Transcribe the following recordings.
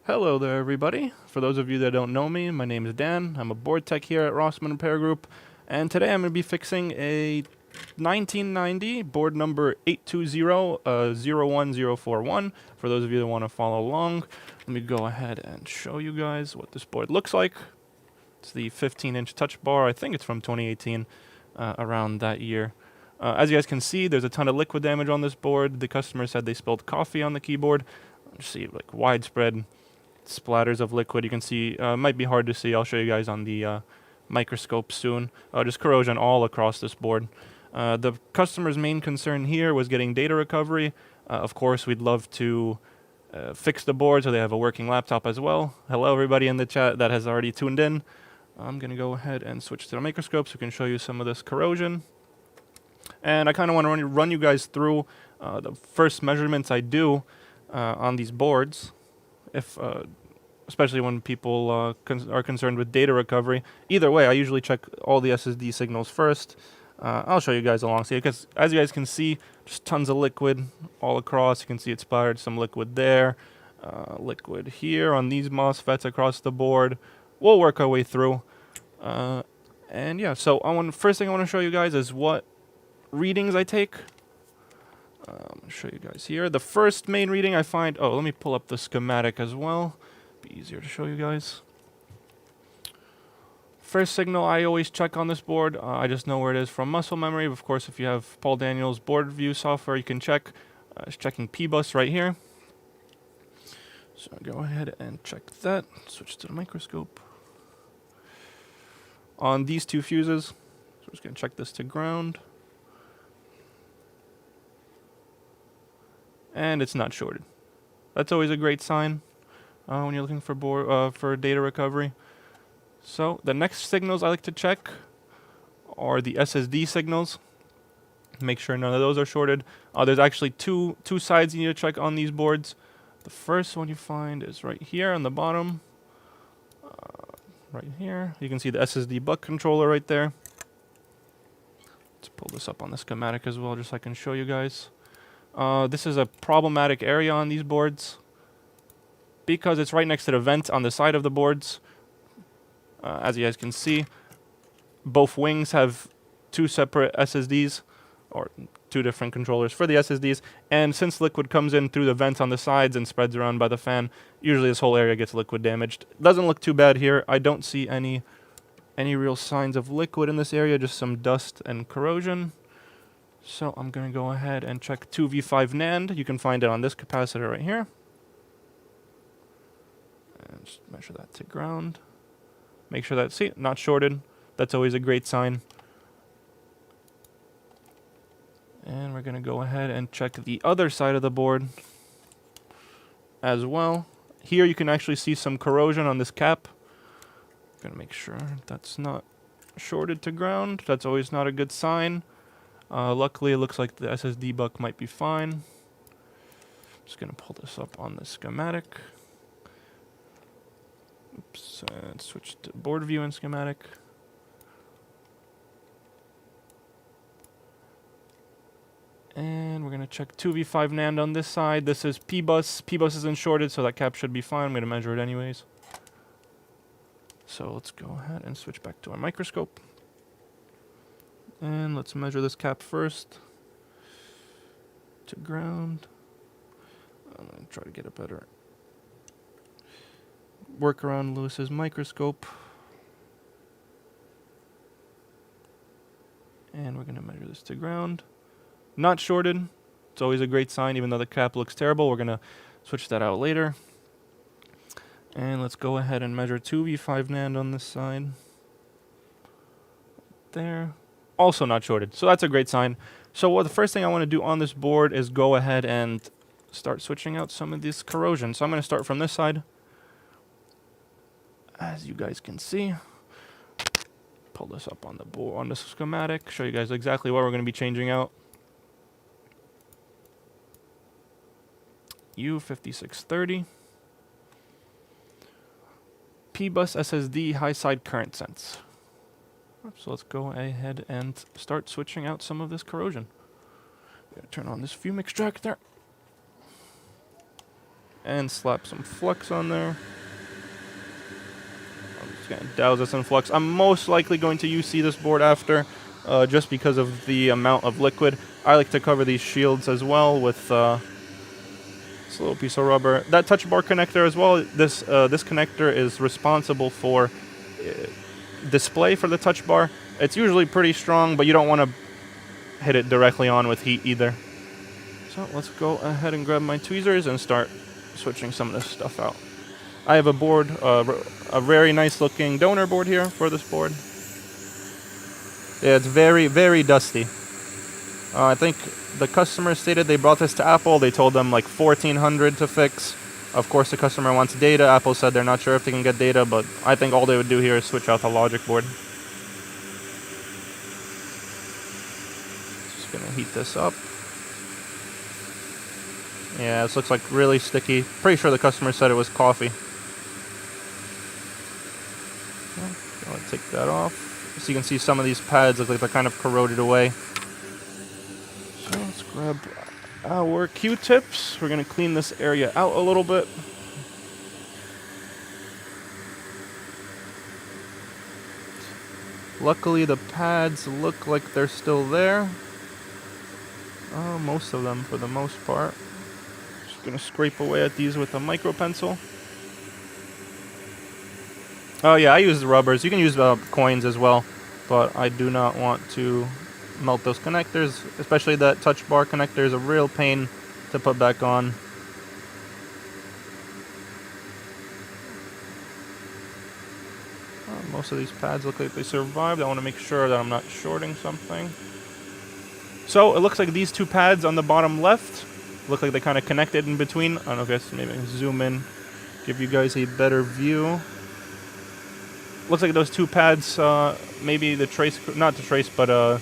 Hello there, everybody. For those of you that don't know me, my name is Dan. I'm a board tech here at Rossman Repair Group, and today I'm going to be fixing a 1990 board number 820-01041. For those of you that want to follow along, let me go ahead and show you guys what this board looks like. It's the 15-inch touch bar. I think it's from 2018, around that year. As you guys can see, there's a ton of liquid damage on this board. The customer said they spilled coffee on the keyboard. You see like widespread splatters of liquid. You can see, might be hard to see. I'll show you guys on the microscope soon. Just corrosion all across this board. The customer's main concern here was getting data recovery. Of course, we'd love to fix the board so they have a working laptop as well. Hello, everybody in the chat that has already tuned in. I'm going to go ahead and switch to the microscope so we can show you some of this corrosion. And I kind of want to run you guys through the first measurements I do on these boards, if especially when people are concerned with data recovery. Either way, I usually check all the SSD signals first. I'll show you guys along, because as you guys can see, just tons of liquid all across. You can see it splattered, some liquid there, liquid here on these MOSFETs across the board. We'll work our way through. And yeah, so first thing I want to show you guys is what readings I take. I'm going to show you guys here. The first main reading I find... Oh, let me pull up the schematic as well. Be easier to show you guys. First signal I always check on this board. I just know where it is from muscle memory. Of course, if you have Paul Daniels board view software, you can check. It's checking P-bus right here. So go ahead and check that. Switch to the microscope. On these two fuses, so we're just going to check this to ground. And it's not shorted. That's always a great sign when you're looking for data recovery. So the next signals I like to check are the SSD signals. Make sure none of those are shorted. There's actually two sides you need to check on these boards. The first one you find is right here on the bottom. Right here. You can see the SSD buck controller right there. Let's pull this up on the schematic as well, just so I can show you guys. This is a problematic area on these boards because it's right next to the vent on the side of the boards. As you guys can see, both wings have two separate SSDs, or two different controllers for the SSDs, and since liquid comes in through the vents on the sides and spreads around by the fan, usually this whole area gets liquid damaged. Doesn't look too bad here. I don't see any real signs of liquid in this area, just some dust and corrosion. So I'm going to go ahead and check 2v5 NAND. You can find it on this capacitor right here. And just measure that to ground. Make sure that's, see, not shorted. That's always a great sign. And we're going to go ahead and check the other side of the board as well. Here you can actually see some corrosion on this cap. I'm going to make sure that's not shorted to ground. That's always not a good sign. Luckily, it looks like the SSD buck might be fine. Just going to pull this up on the schematic. Oops, and switch to board view and schematic. And we're going to check 2v5 NAND on this side. This is P-bus. P-bus isn't shorted, so that cap should be fine. I'm going to measure it anyways. So let's go ahead and switch back to our microscope. And let's measure this cap first to ground. I'm going to try to get a better work around Lewis's microscope. And we're going to measure this to ground. Not shorted. It's always a great sign, even though the cap looks terrible. We're going to switch that out later. And let's go ahead and measure 2v5 NAND on this side. There. Also not shorted, so that's a great sign. So the first thing I want to do on this board is go ahead and start switching out some of this corrosion. So I'm going to start from this side. As you guys can see, pull this up on the board, on the schematic, show you guys exactly what we're going to be changing out. U5630. P-bus SSD high side current sense. So let's go ahead and start switching out some of this corrosion. I'm going to turn on this fume extractor. and slap some flux on there. I'm just going to douse this in flux. I'm most likely going to UC this board after, just because of the amount of liquid. I like to cover these shields as well with this little piece of rubber. That touch bar connector as well, this connector is responsible for display for the touch bar. It's usually pretty strong, but you don't want to hit it directly on with heat either. So let's go ahead and grab my tweezers and start switching some of this stuff out. I have a board, a very nice looking donor board here for this board. Yeah, it's very, very dusty. I think the customer stated they brought this to Apple. They told them like $1,400 to fix. Of course, the customer wants data. Apple said they're not sure if they can get data, but I think all they would do here is switch out the logic board. Just gonna heat this up. Yeah, this looks like really sticky. Pretty sure the customer said it was coffee. I'll take that off. So you can see some of these pads look like they're kind of corroded away. So let's grab our Q-tips. We're going to clean this area out a little bit. Luckily the pads look like they're still there. Most of them for the most part. Just going to scrape away at these with a micro pencil. Oh yeah, I use the rubbers. You can use coins as well, but I do not want to melt those connectors, especially that touch bar connector is a real pain to put back on. Most of these pads look like they survived. I want to make sure that I'm not shorting something. So it looks like these two pads on the bottom left look like they kind of connected in between. I don't know if I guess maybe I can zoom in, give you guys a better view. Looks like those two pads, maybe the trace, not the trace, but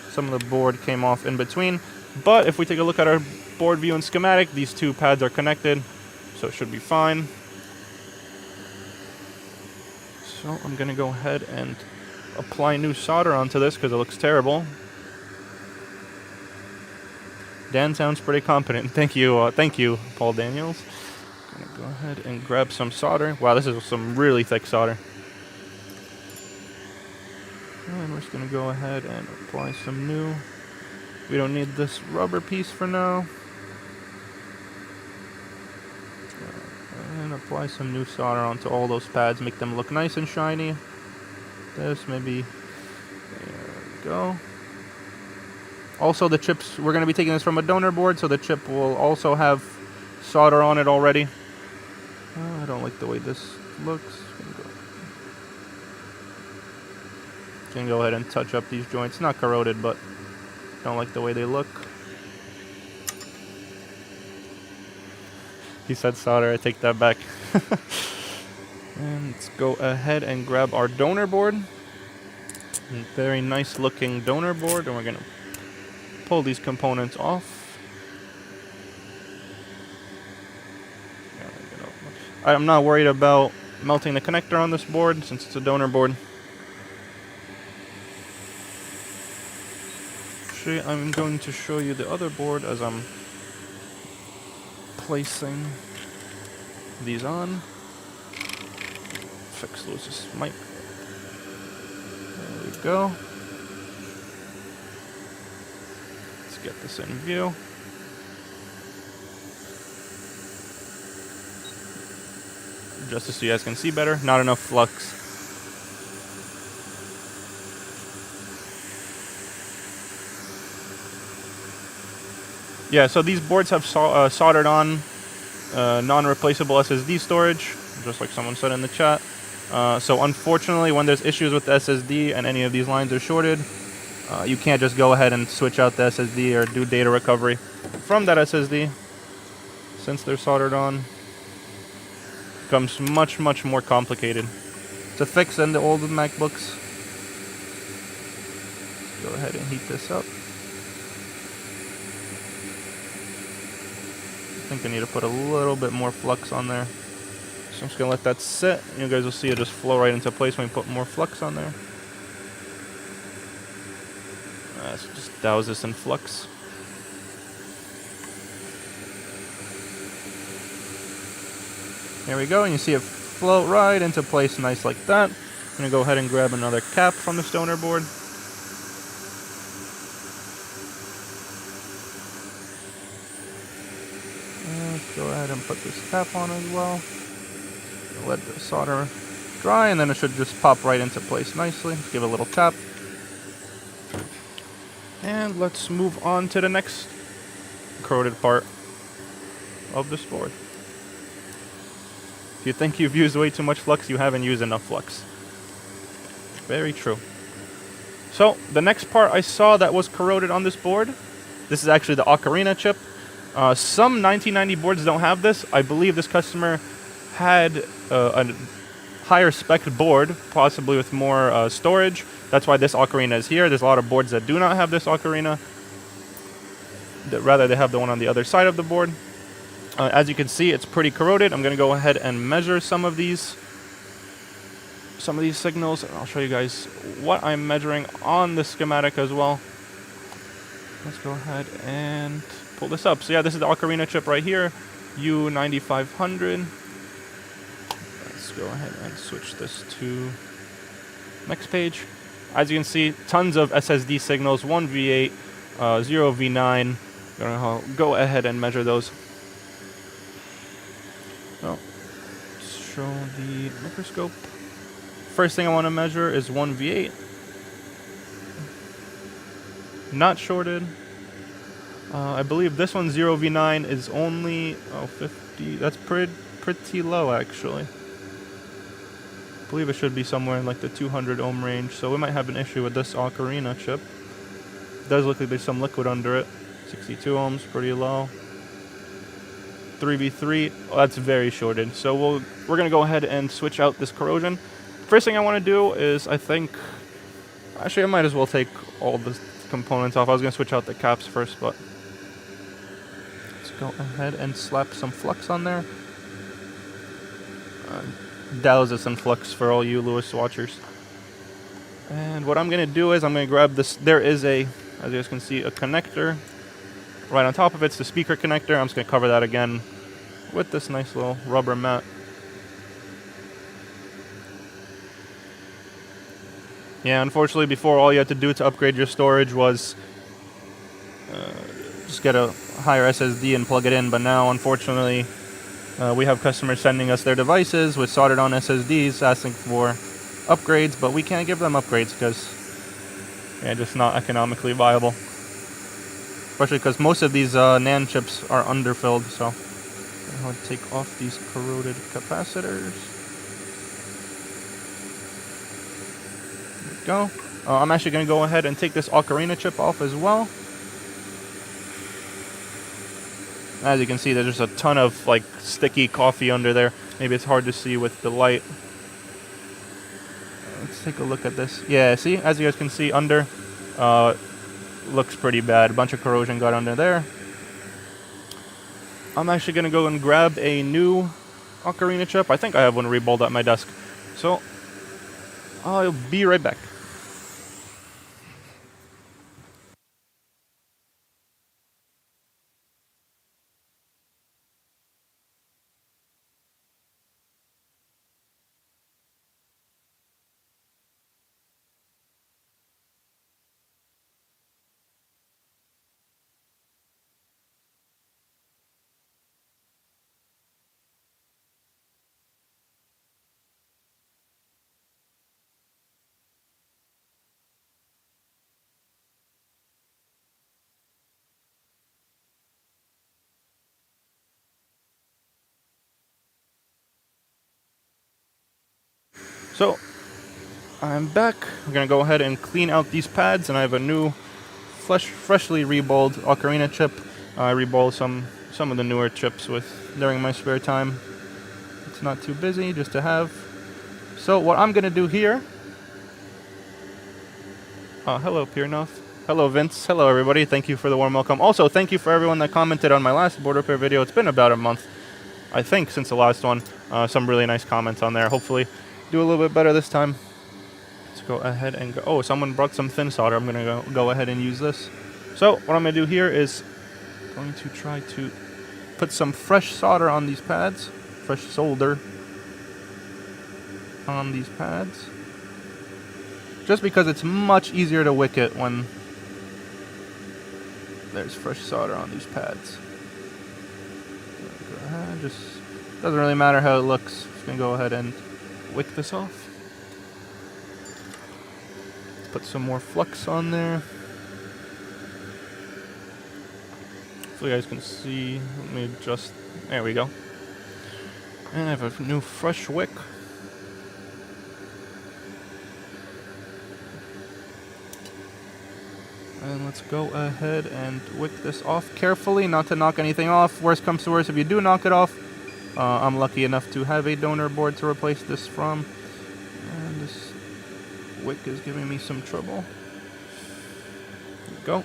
some of the board came off in between. But if we take a look at our board view and schematic, these two pads are connected, so it should be fine. So I'm going to go ahead and apply new solder onto this because it looks terrible. Dan sounds pretty competent. Thank you, Paul Daniels. I'm going to go ahead and grab some solder. Wow, this is some really thick solder. And we're just going to go ahead and apply some new. We don't need this rubber piece for now. And apply some new solder onto all those pads, make them look nice and shiny. This maybe, there we go. Also the chips, we're going to be taking this from a donor board, so the chip will also have solder on it already. I don't like the way this looks. Can go ahead and touch up these joints. Not corroded, but don't like the way they look. He said solder, I take that back. And let's go ahead and grab our donor board. Very nice looking donor board, and we're gonna pull these components off. I'm not worried about melting the connector on this board since it's a donor board. I'm going to show you the other board as I'm placing these on. Fix Lewis's mic. There we go. Let's get this in view. Just so you guys can see better. Not enough flux. Yeah, so these boards have soldered on non-replaceable SSD storage, just like someone said in the chat. So unfortunately, when there's issues with the SSD and any of these lines are shorted, you can't just go ahead and switch out the SSD or do data recovery from that SSD. Since they're soldered on, it becomes much, much more complicated to fix than the old MacBooks. Go ahead and heat this up. I think I need to put a little bit more flux on there. So I'm just going to let that sit. You guys will see it just flow right into place when we put more flux on there. Let's just douse this in flux. There we go, and you see it float right into place nice like that. I'm going to go ahead and grab another cap from the stoner board. Let's go ahead and put this cap on as well. Let the solder dry, and then it should just pop right into place nicely. Give it a little tap. And let's move on to the next corroded part of this board. If you think you've used way too much flux, you haven't used enough flux. Very true. So, the next part I saw that was corroded on this board, this is actually the Ocarina chip. Some 1990 boards don't have this. I believe this customer had a higher spec board, possibly with more storage. That's why this Ocarina is here. There's a lot of boards that do not have this Ocarina. Rather, they have the one on the other side of the board. As you can see, it's pretty corroded. I'm going to go ahead and measure some of these signals, and I'll show you guys what I'm measuring on the schematic as well. Let's go ahead and pull this up. So yeah, this is the Ocarina chip right here, U9500. Let's go ahead and switch this to next page. As you can see, tons of SSD signals, 1V8, 0V9. Gonna go ahead and measure those. So, show the microscope. First thing I want to measure is 1V8. Not shorted. I believe this one 0V9 is only 50. That's pretty low actually. I believe it should be somewhere in like the 200 ohm range, so we might have an issue with this Ocarina chip. It does look like there's some liquid under it. 62 ohms, pretty low. 3v3, that's very shorted. So we're gonna go ahead and switch out this corrosion. First thing I want to do is, actually I might as well take all the components off. I was gonna switch out the caps first, but let's go ahead and slap some flux on there. Douse this in flux for all you Lewis watchers. And what I'm gonna do is I'm gonna grab this. There is as you guys can see, a connector right on top of it. It's the speaker connector. I'm just gonna cover that again with this nice little rubber mat. Yeah, unfortunately, before all you had to do to upgrade your storage was just get a higher SSD and plug it in. But now, unfortunately, we have customers sending us their devices with soldered on SSDs asking for upgrades, but we can't give them upgrades because just not economically viable. Especially because most of these NAND chips are underfilled, so I'm going to take off these corroded capacitors. There we go. I'm actually going to go ahead and take this Ocarina chip off as well. As you can see, there's just a ton of like sticky coffee under there. Maybe it's hard to see with the light. Let's take a look at this. Yeah, see, as you guys can see under, looks pretty bad. A bunch of corrosion got under there. I'm actually going to go and grab a new Ocarina chip. I think I have one reballed at my desk. So, I'll be right back. So, I'm back. I'm going to go ahead and clean out these pads, and I have a new freshly reballed Ocarina chip. I reball some of the newer chips during my spare time. It's not too busy just to have. So what I'm going to do here... hello, Piernoth. Hello, Vince. Hello, everybody. Thank you for the warm welcome. Also, thank you for everyone that commented on my last board repair video. It's been about a month, I think, since the last one. Some really nice comments on there. Hopefully do a little bit better this time. Let's go ahead and go. Oh, someone brought some thin solder. I'm going to go ahead and use this. So what I'm going to do here is going to try to put some fresh solder on these pads. fresh solder on these pads. Just because it's much easier to wick it when there's fresh solder on these pads. Go ahead, just doesn't really matter how it looks. Just gonna go ahead and wick this off. Put some more flux on there. So you guys can see. Let me just. There we go. And I have a new fresh wick. And let's go ahead and wick this off carefully, not to knock anything off. Worst comes to worst, if you do knock it off, I'm lucky enough to have a donor board to replace this from. And this wick is giving me some trouble. There we go.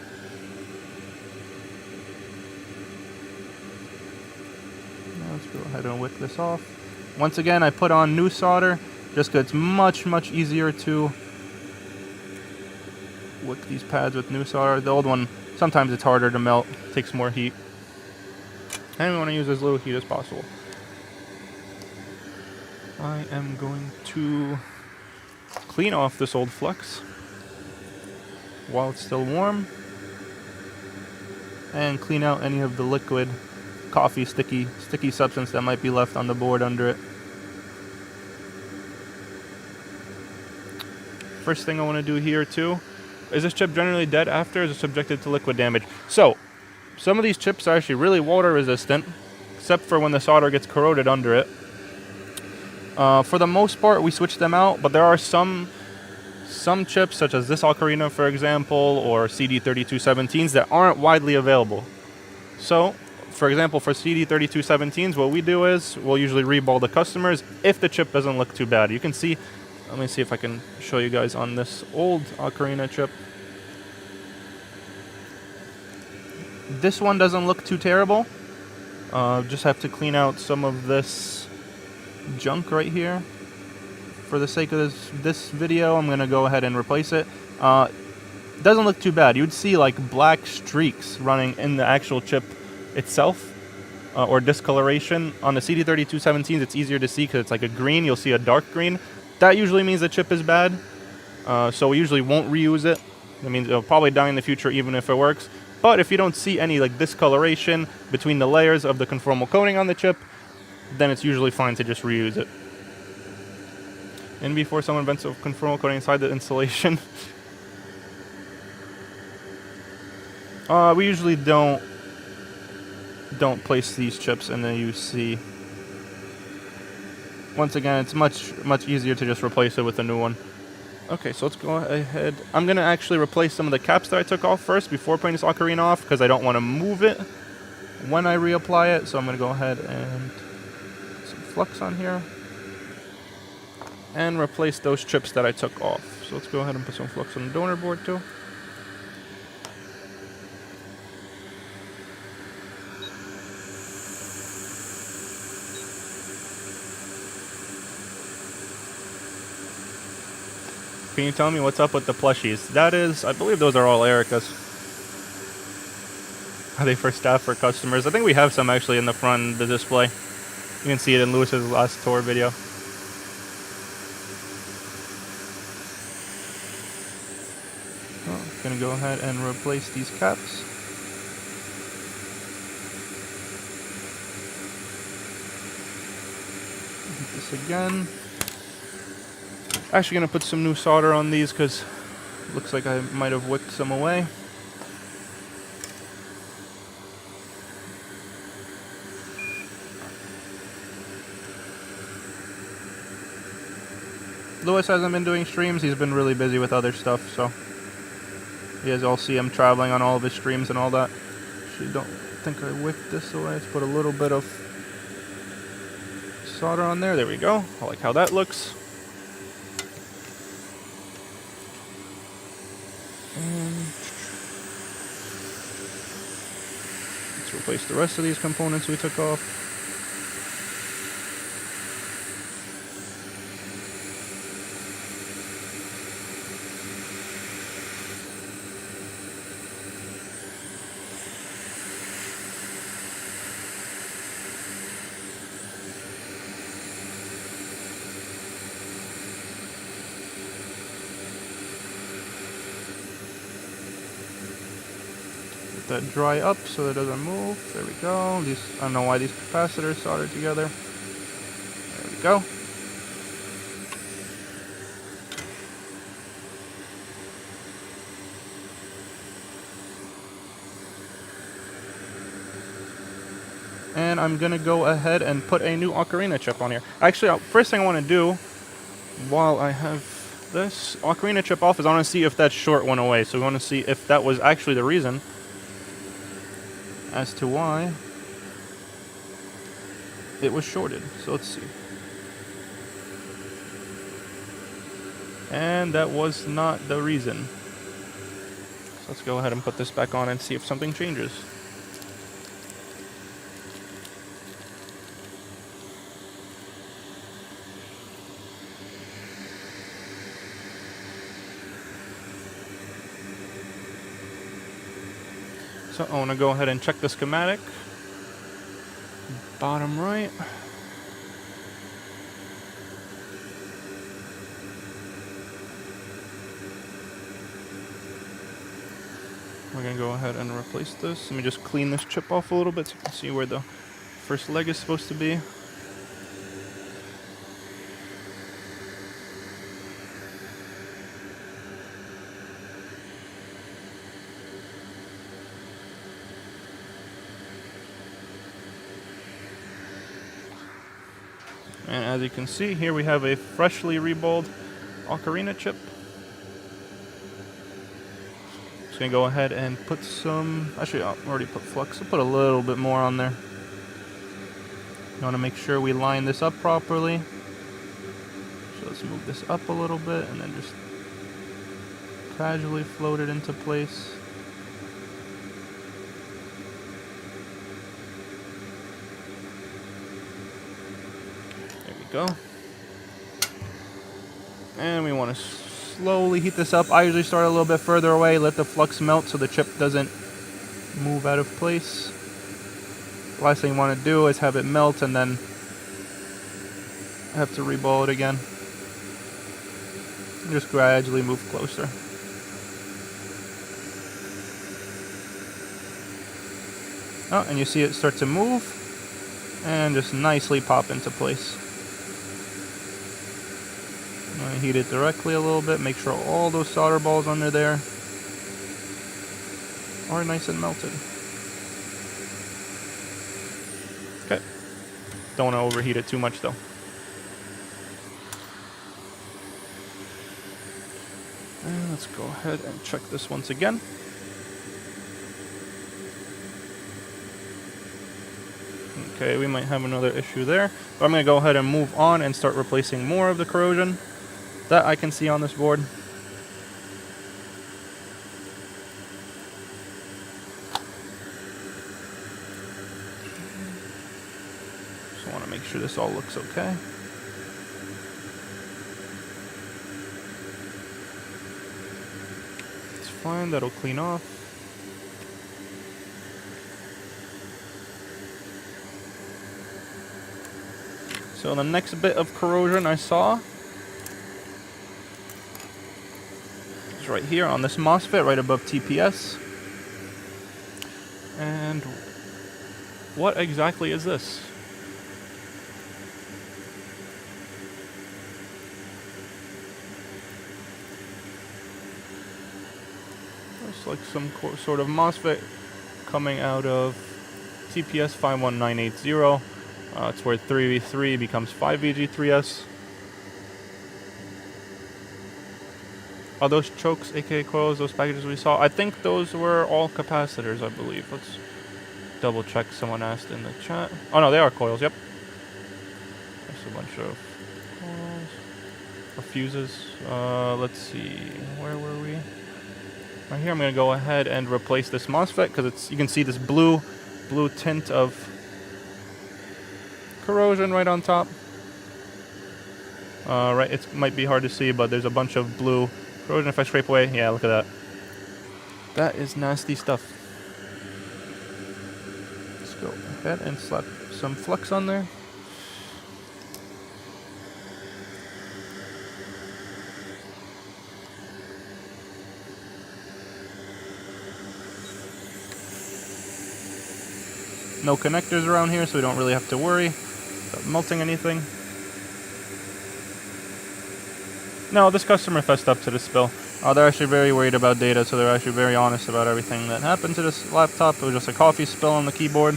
Now let's go ahead and wick this off. Once again, I put on new solder, just because it's much easier to wick these pads with new solder. The old one, sometimes it's harder to melt, takes more heat. And we want to use as little heat as possible. I am going to clean off this old flux while it's still warm. And clean out any of the liquid, coffee, sticky substance that might be left on the board under it. First thing I want to do here too, is this chip generally dead after? Is it subjected to liquid damage? So, some of these chips are actually really water resistant, except for when the solder gets corroded under it. For the most part, we switch them out, but there are some chips, such as this Ocarina, for example, or CD3217s that aren't widely available. So, for example, for CD3217s, what we do is we'll usually reball the customers if the chip doesn't look too bad. You can see. Let me see if I can show you guys on this old Ocarina chip. This one doesn't look too terrible. Just have to clean out some of this junk right here. For the sake of this video, I'm going to go ahead and replace it. Doesn't look too bad. You'd see like black streaks running in the actual chip itself, or discoloration. On the CD3217s, it's easier to see because it's like a green. You'll see a dark green. That usually means the chip is bad, so we usually won't reuse it. That means it'll probably die in the future even if it works. But if you don't see any like discoloration between the layers of the conformal coating on the chip, then it's usually fine to just reuse it. And before someone vents a conformal coating inside the insulation, we usually don't place these chips in the UC. Once again, it's much easier to just replace it with a new one. Okay, so let's go ahead. I'm going to actually replace some of the caps that I took off first before putting this Ocarina off, because I don't want to move it when I reapply it. So I'm going to go ahead and put some flux on here and replace those chips that I took off. So let's go ahead and put some flux on the donor board too. Can you tell me what's up with the plushies? That is, I believe those are all Erica's. Are they for staff or customers? I think we have some actually in the front of the display. You can see it in Lewis's last tour video. I'm gonna go ahead and replace these caps. Do this again. Actually going to put some new solder on these because it looks like I might have wicked some away. Lewis hasn't been doing streams. He's been really busy with other stuff, so you guys all see him traveling on all of his streams and all that. Actually, don't think I wicked this away. Let's put a little bit of solder on there. There we go. I like how that looks. And let's replace the rest of these components we took off. that dry up so that it doesn't move. There we go. I don't know why these capacitors soldered together. There we go. And I'm gonna go ahead and put a new Ocarina chip on here. Actually, first thing I want to do, while I have this Ocarina chip off, is I want to see if that short went away. So we want to see if that was actually the reason as to why it was shorted. So let's see. And that was not the reason. So let's go ahead and put this back on and see if something changes. So I want to go ahead and check the schematic. Bottom right. We're going to go ahead and replace this. Let me just clean this chip off a little bit so you can see where the first leg is supposed to be. And as you can see, here we have a freshly reballed Ocarina chip. Just gonna go ahead and put some, actually I already put flux, I'll put a little bit more on there. You wanna make sure we line this up properly. So let's move this up a little bit and then just casually float it into place. Go. And we want to slowly heat this up. I usually start a little bit further away, let the flux melt so the chip doesn't move out of place. Last thing you want to do is have it melt and then have to reball it again. Just gradually move closer. Oh, and you see it start to move and just nicely pop into place. I'm going to heat it directly a little bit, make sure all those solder balls under there are nice and melted. Okay. Don't want to overheat it too much though. And let's go ahead and check this once again. Okay, we might have another issue there, but I'm going to go ahead and move on and start replacing more of the corrosion that I can see on this board. Just want to make sure this all looks okay. It's fine, that'll clean off. So the next bit of corrosion I saw is right here on this MOSFET, right above TPS. And what exactly is this? Looks like some sort of MOSFET coming out of TPS 51980. It's where 3v3 becomes 5VG3S. Are those chokes, aka coils, those packages we saw? I think those were all capacitors, I believe. Let's double check. Someone asked in the chat. Oh no, they are coils, yep. There's a bunch of coils. Or fuses. Let's see, where were we? Right here, I'm gonna go ahead and replace this MOSFET because you can see this blue tint of corrosion right on top. Right, it might be hard to see, but there's a bunch of blue corrosion. If I scrape away, yeah, look at that. That is nasty stuff. Let's go ahead and slap some flux on there. No connectors around here, so we don't really have to worry about melting anything. No, this customer fessed up to the spill. They're actually very worried about data, so they're actually very honest about everything that happened to this laptop. It was just a coffee spill on the keyboard.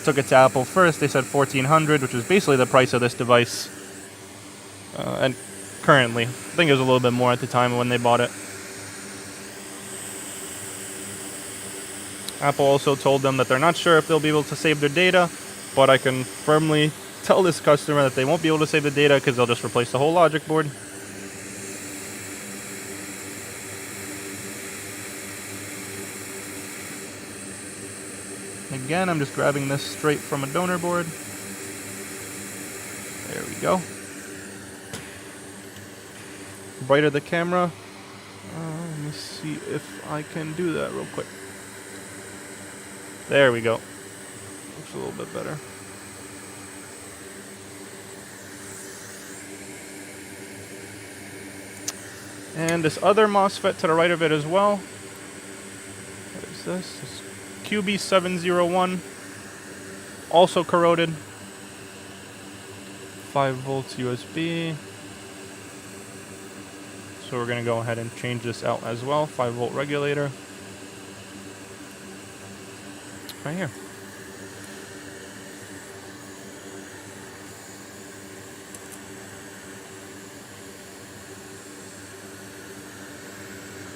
Took it to Apple first. They said $1,400, which is basically the price of this device. And currently, I think it was a little bit more at the time when they bought it. Apple also told them that they're not sure if they'll be able to save their data, but I can firmly tell this customer that they won't be able to save the data because they'll just replace the whole logic board. Again, I'm just grabbing this straight from a donor board. There we go. Brighter the camera. Let me see if I can do that real quick. There we go. Looks a little bit better. And this other MOSFET to the right of it as well. What is this? This QB701. Also corroded. 5 volts USB. So we're going to go ahead and change this out as well. 5 volt regulator. Right here.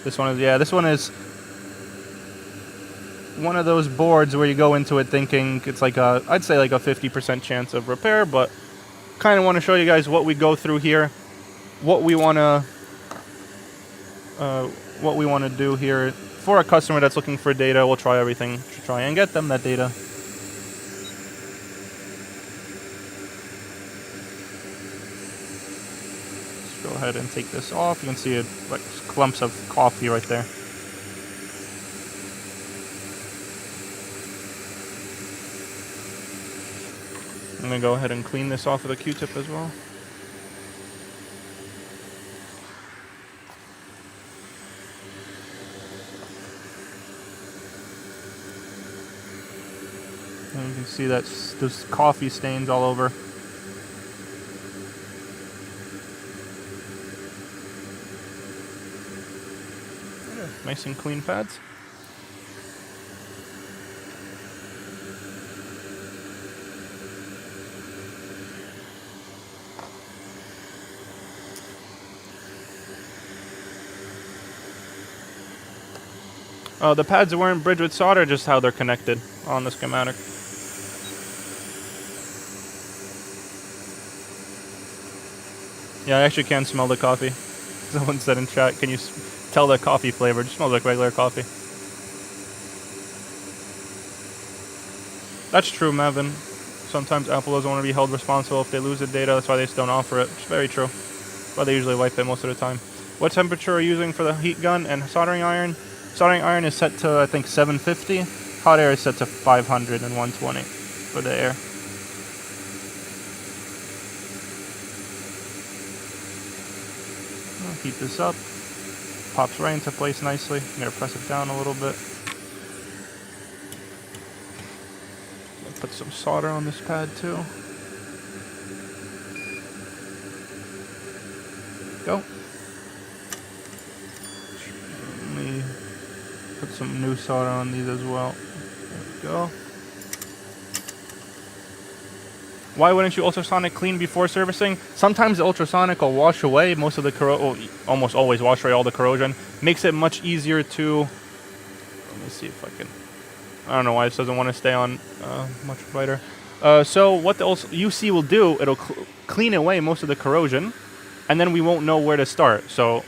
This one is one of those boards where you go into it thinking it's like I'd say like a 50% chance of repair, but kind of want to show you guys what we go through here, what we want to do here for a customer that's looking for data. We'll try everything to try and get them that data. Let's go ahead and take this off. You can see it like clumps of coffee right there. I'm going to go ahead and clean this off with a Q-tip as well. And you can see that there's coffee stains all over. Nice and clean pads. The pads weren't bridged with solder, just how they're connected on the schematic. Yeah, I actually can smell the coffee. Someone said in chat, can you tell the coffee flavor? It just smells like regular coffee. That's true, Mavin. Sometimes Apple doesn't want to be held responsible if they lose the data. That's why they just don't offer it. It's very true. But they usually wipe it most of the time. What temperature are you using for the heat gun and soldering iron? Soldering iron is set to, I think, 750. Hot air is set to 500 and 120 for the air. I'll heat this up. Pops right into place nicely. I'm going to press it down a little bit. Put some solder on this pad too. Go. Let me put some new solder on these as well. There we go. Why wouldn't you ultrasonic clean before servicing? Sometimes the ultrasonic will wash away most of the corrosion, almost always wash away all the corrosion. Makes it much easier to, let me see if I can, I don't know why this doesn't want to stay on much brighter. So what the UC will do, it'll clean away most of the corrosion, and then we won't know where to start. So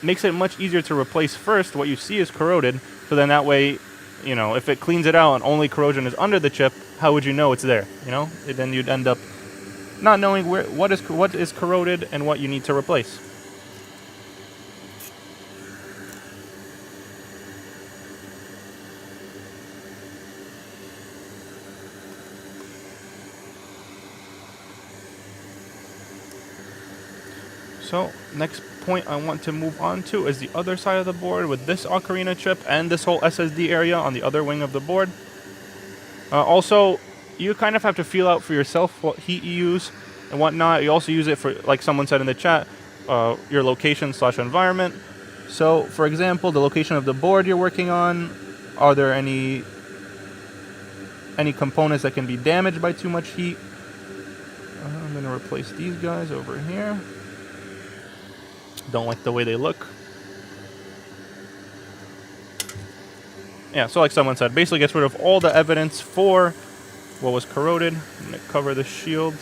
makes it much easier to replace first what you see is corroded, so then that way, you know, if it cleans it out and only corrosion is under the chip, how would you know it's there, you know? And then you'd end up not knowing what is corroded and what you need to replace. So next point I want to move on to is the other side of the board with this Ocarina chip and this whole SSD area on the other wing of the board. Also, you kind of have to feel out for yourself what heat you use and whatnot. You also use it for, like someone said in the chat, your location/environment. So, for example, the location of the board you're working on, are there any components that can be damaged by too much heat? I'm going to replace these guys over here. Don't like the way they look. Yeah, so like someone said, basically gets rid of all the evidence for what was corroded. I'm going to cover the shield.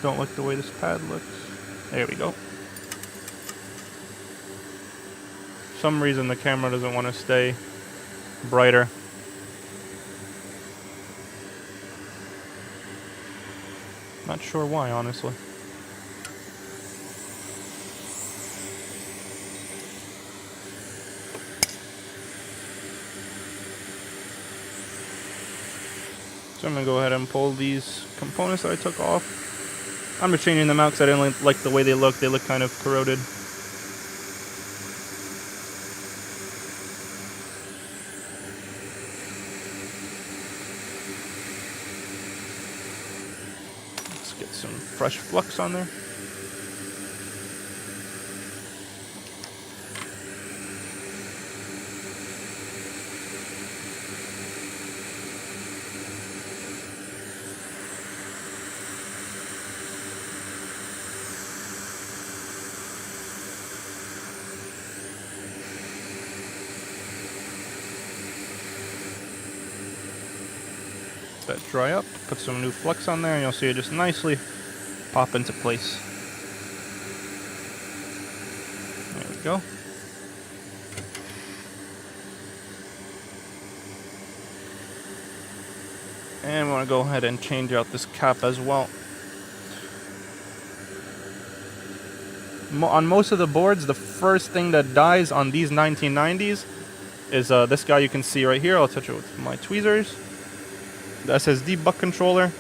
Don't like the way this pad looks. There we go. For some reason the camera doesn't want to stay brighter. Not sure why, honestly. So I'm going to go ahead and pull these components that I took off. I'm just changing them out because I didn't like the way they look. They look kind of corroded. Let's get some fresh flux on there. That dry up, put some new flux on there, and you'll see it just nicely pop into place. There we go. And we want to go ahead and change out this cap as well. On most of the boards, the first thing that dies on these 1990s is this guy you can see right here. I'll touch it with my tweezers. The SSD buck controller.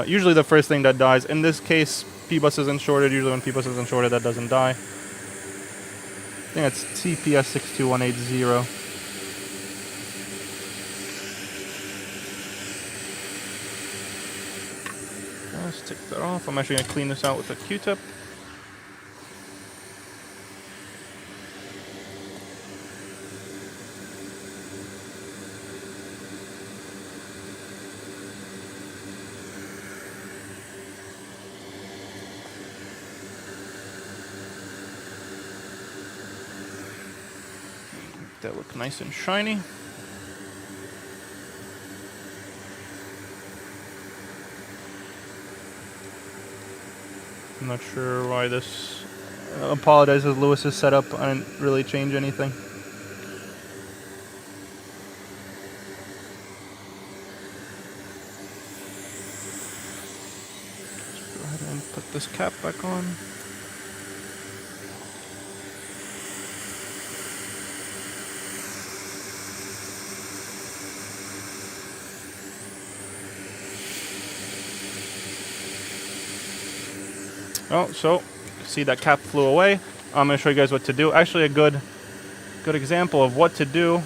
Usually the first thing that dies. In this case, P-bus isn't shorted. Usually when P-bus isn't shorted, that doesn't die. I think that's TPS62180. Let's take that off. I'm actually going to clean this out with a Q-tip. That look nice and shiny. I'm not sure why this apologizes Lewis's setup. I didn't really change anything. Let's go ahead and put this cap back on. Oh, so see that cap flew away. I'm going to show you guys what to do. Actually, a good example of what to do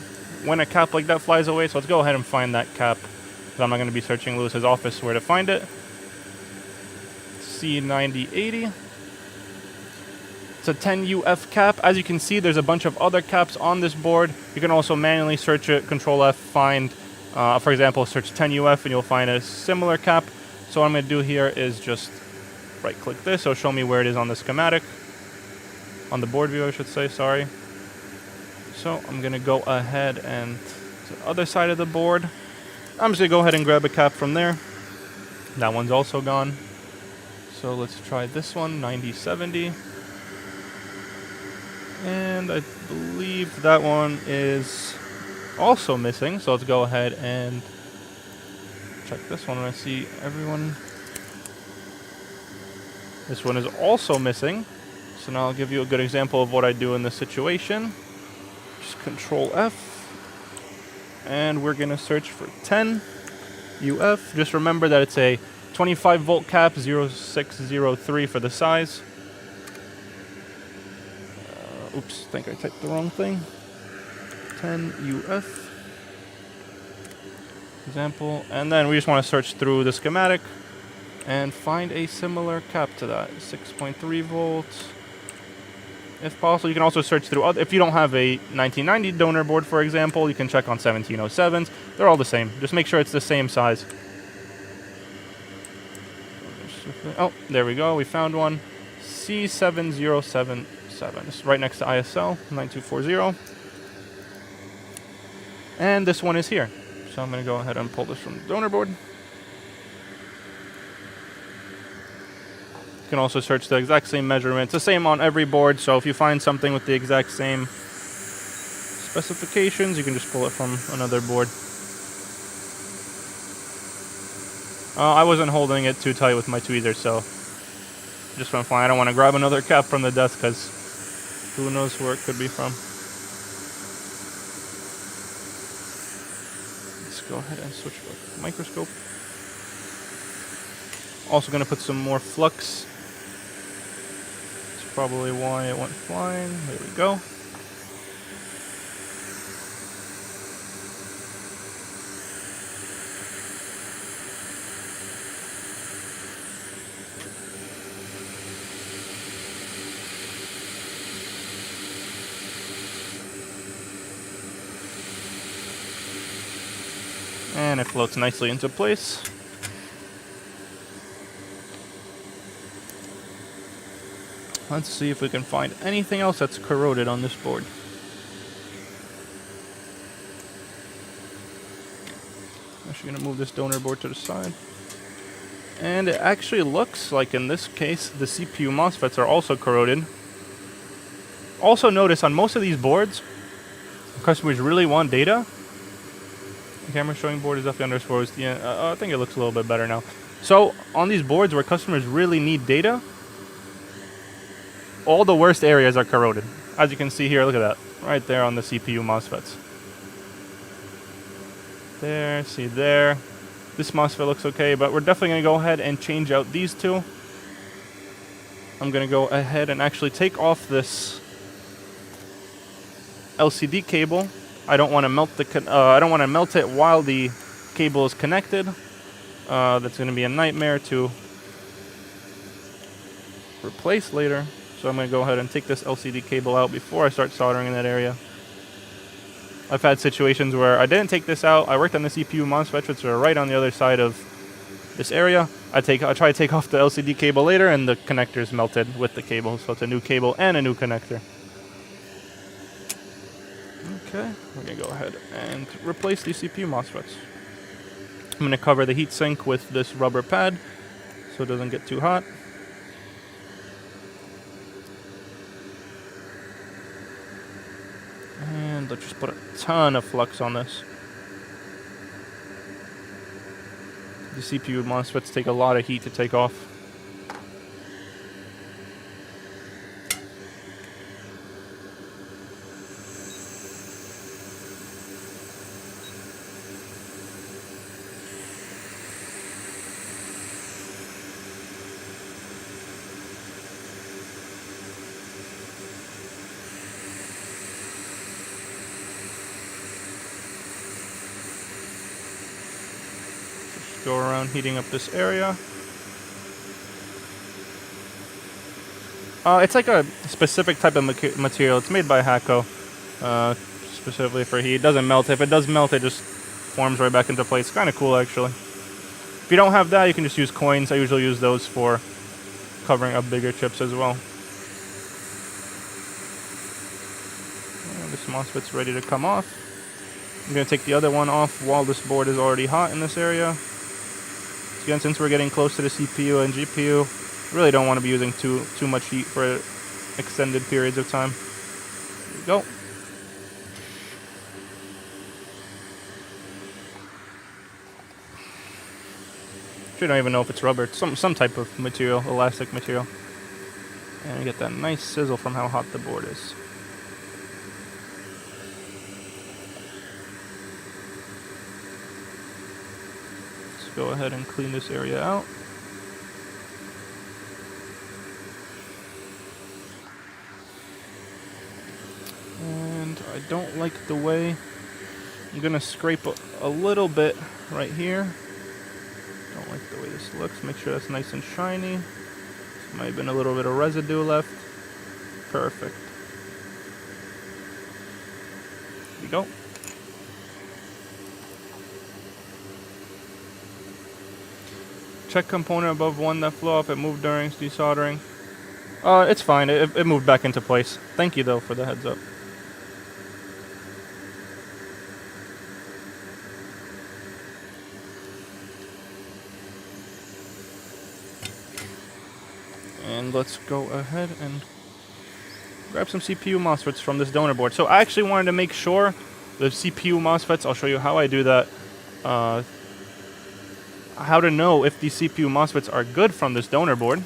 when a cap like that flies away. So let's go ahead and find that cap. I'm not going to be searching Lewis's office where to find it. C9080. It's a 10UF cap. As you can see, there's a bunch of other caps on this board. You can also manually search it. Control F, find, for example, search 10UF and you'll find a similar cap. So what I'm going to do here is just right click this, so show me where it is on the schematic. On the board view, I should say, sorry. So I'm gonna go ahead and to the other side of the board. I'm just gonna go ahead and grab a cap from there. That one's also gone. So let's try this one, 9070. And I believe that one is also missing. So let's go ahead and check this one. I see everyone. This one is also missing. So now I'll give you a good example of what I do in this situation. Just Control F. And we're going to search for 10 UF. Just remember that it's a 25 volt cap, 0603 for the size. Oops, I think I typed the wrong thing. 10 UF. Example. And then we just want to search through the schematic and find a similar cap to that. 6.3 volts. If possible, you can also search through other. If you don't have a 1990 donor board, for example, you can check on 1707s. They're all the same. Just make sure it's the same size. Oh, there we go. We found one. C7077. It's right next to ISL 9240. And this one is here. So I'm going to go ahead and pull this from the donor board. You can also search the exact same measurement. It's the same on every board, so if you find something with the exact same specifications, you can just pull it from another board. I wasn't holding it too tight with my tweezers, so just went fine. I don't want to grab another cap from the desk because who knows where it could be from. Let's go ahead and switch to the microscope. Also going to put some more flux. That's probably why it went flying. There we go. And it floats nicely into place. Let's see if we can find anything else that's corroded on this board. Actually going to move this donor board to the side. And it actually looks like in this case the CPU MOSFETs are also corroded. Also notice on most of these boards, customers really want data. The camera showing board is definitely underscores. Yeah, I think it looks a little bit better now. So on these boards where customers really need data, all the worst areas are corroded. As you can see here, look at that. Right there on the CPU MOSFETs. There, see there. This MOSFET looks okay, but we're definitely going to go ahead and change out these two. I'm going to go ahead and actually take off this LCD cable. I don't want to melt I don't want to melt it while the cable is connected. That's going to be a nightmare to replace later. So I'm going to go ahead and take this LCD cable out before I start soldering in that area. I've had situations where I didn't take this out. I worked on the CPU MOSFETs, which are right on the other side of this area. I try to take off the LCD cable later, and the connector's melted with the cable. So it's a new cable and a new connector. Okay, we're going to go ahead and replace the CPU MOSFETs. I'm going to cover the heatsink with this rubber pad so it doesn't get too hot. And let's just put a ton of flux on this. The CPU MOSFETs take a lot of heat to take off. Go around heating up this area. It's like a specific type of material. It's made by HAKKO, specifically for heat. It doesn't melt. If it does melt, it just forms right back into place. Kind of cool, actually. If you don't have that, you can just use coins. I usually use those for covering up bigger chips as well. And this MOSFET's ready to come off. I'm going to take the other one off while this board is already hot in this area. Again, since we're getting close to the CPU and GPU, really don't want to be using too much heat for extended periods of time. There we go. I don't even know if it's rubber. It's some type of material, elastic material. And you get that nice sizzle from how hot the board is. Let's go ahead and clean this area out. And I don't like the way I'm gonna scrape a little bit right here. Don't like the way this looks. Make sure that's nice and shiny. There might have been a little bit of residue left. Perfect. There we go. Check component above one that flew off. It moved during desoldering. It's fine. It moved back into place. Thank you though for the heads up. And let's go ahead and grab some CPU MOSFETs from this donor board. So I actually wanted to make sure the CPU MOSFETs, I'll show you how I do that, how to know if these CPU MOSFETs are good from this donor board.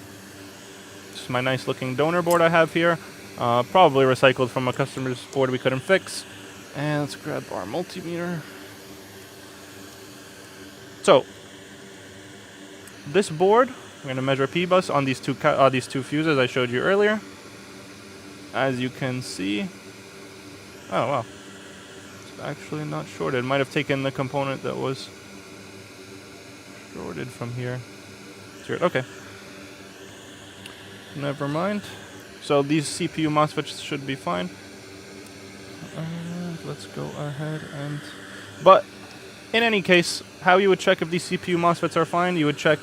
This is my nice looking donor board I have here, probably recycled from a customer's board we couldn't fix. And let's grab our multimeter. So this board, we're going to measure P-bus on these two fuses I showed you earlier. As you can see, oh wow, it's actually not shorted. Might have taken the component that was shorted from here. Okay, never mind. So these CPU MOSFETs should be fine. Let's go ahead and... But in any case, how you would check if these CPU MOSFETs are fine, you would check...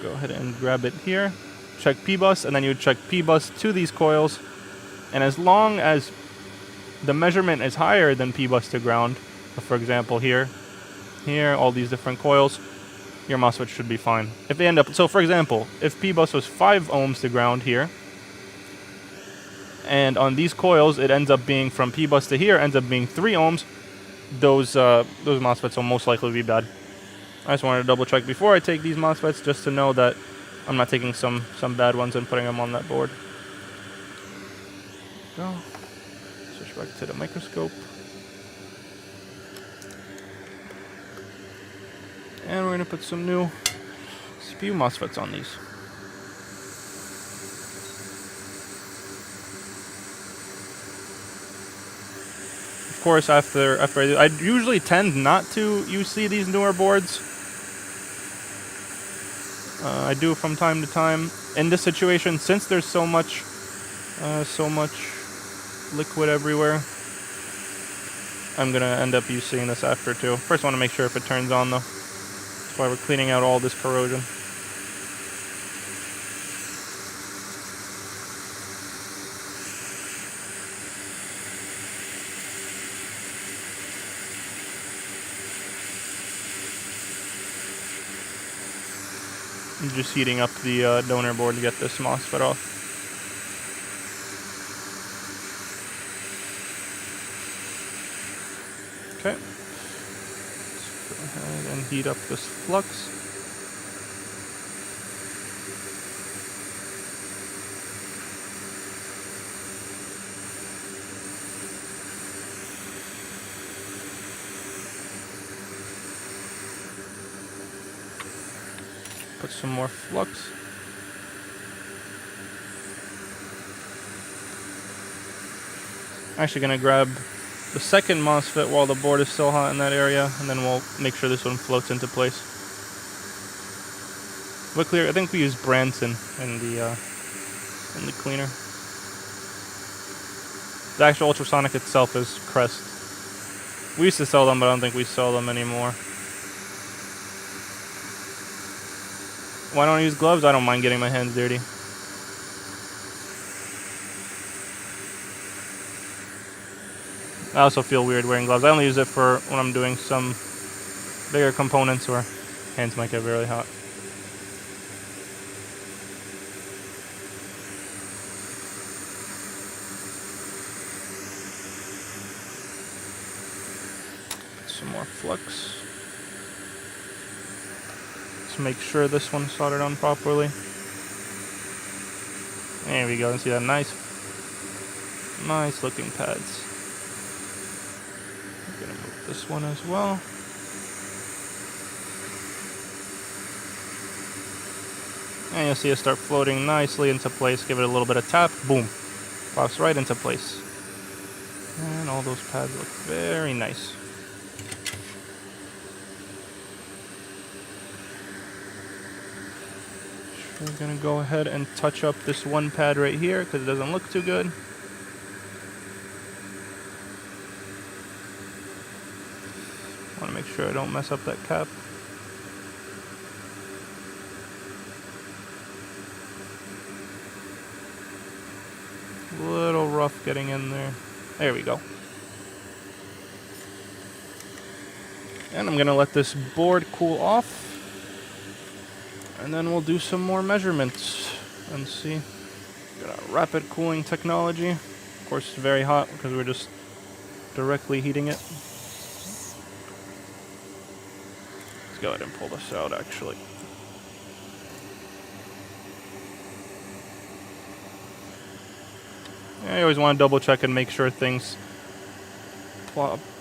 Go ahead and grab it here. Check P-bus, and then you would check P-bus to these coils. And as long as the measurement is higher than P-bus to ground, for example here, all these different coils, your MOSFET should be fine. If they end up... So for example, if P-bus was 5 ohms to ground here, and on these coils it ends up being from P-bus to here, ends up being 3 ohms, those MOSFETs will most likely be bad. I just wanted to double check before I take these MOSFETs just to know that I'm not taking some bad ones and putting them on that board. Go. Switch back to the microscope. And we're going to put some new CPU MOSFETs on these. Of course, after I do, I usually tend not to see these newer boards. I do from time to time. In this situation, since there's so much liquid everywhere, I'm gonna end up using this after too. First, I want to make sure if it turns on though. That's why we're cleaning out all this corrosion. I'm just heating up the donor board to get this MOSFET off. Okay. Let's go ahead and heat up this flux. Put some more flux. I'm actually going to grab the second MOSFET while the board is still hot in that area, and then we'll make sure this one floats into place. But clear, I think we use Branson in the cleaner. The actual ultrasonic itself is Crest. We used to sell them, but I don't think we sell them anymore. Why don't I use gloves? I don't mind getting my hands dirty. I also feel weird wearing gloves. I only use it for when I'm doing some bigger components or Hands might get really hot. Some more flux. Let's make sure this one's soldered on properly. There we go. And see that nice looking pads. I'm gonna move this one as well. And you'll see it start floating nicely into place. Give it a little bit of tap. Boom. Pops right into place. And all those pads look very nice. We're gonna go ahead and touch up this one pad right here because it doesn't look too good. Want to make sure I don't mess up that cap. A little rough getting in there. There we go. And I'm gonna let this board cool off. And then we'll do some more measurements and see. Got a rapid cooling technology. Of course, it's very hot because we're just directly heating it. Let's go ahead and pull this out, actually. I always want to double check and make sure things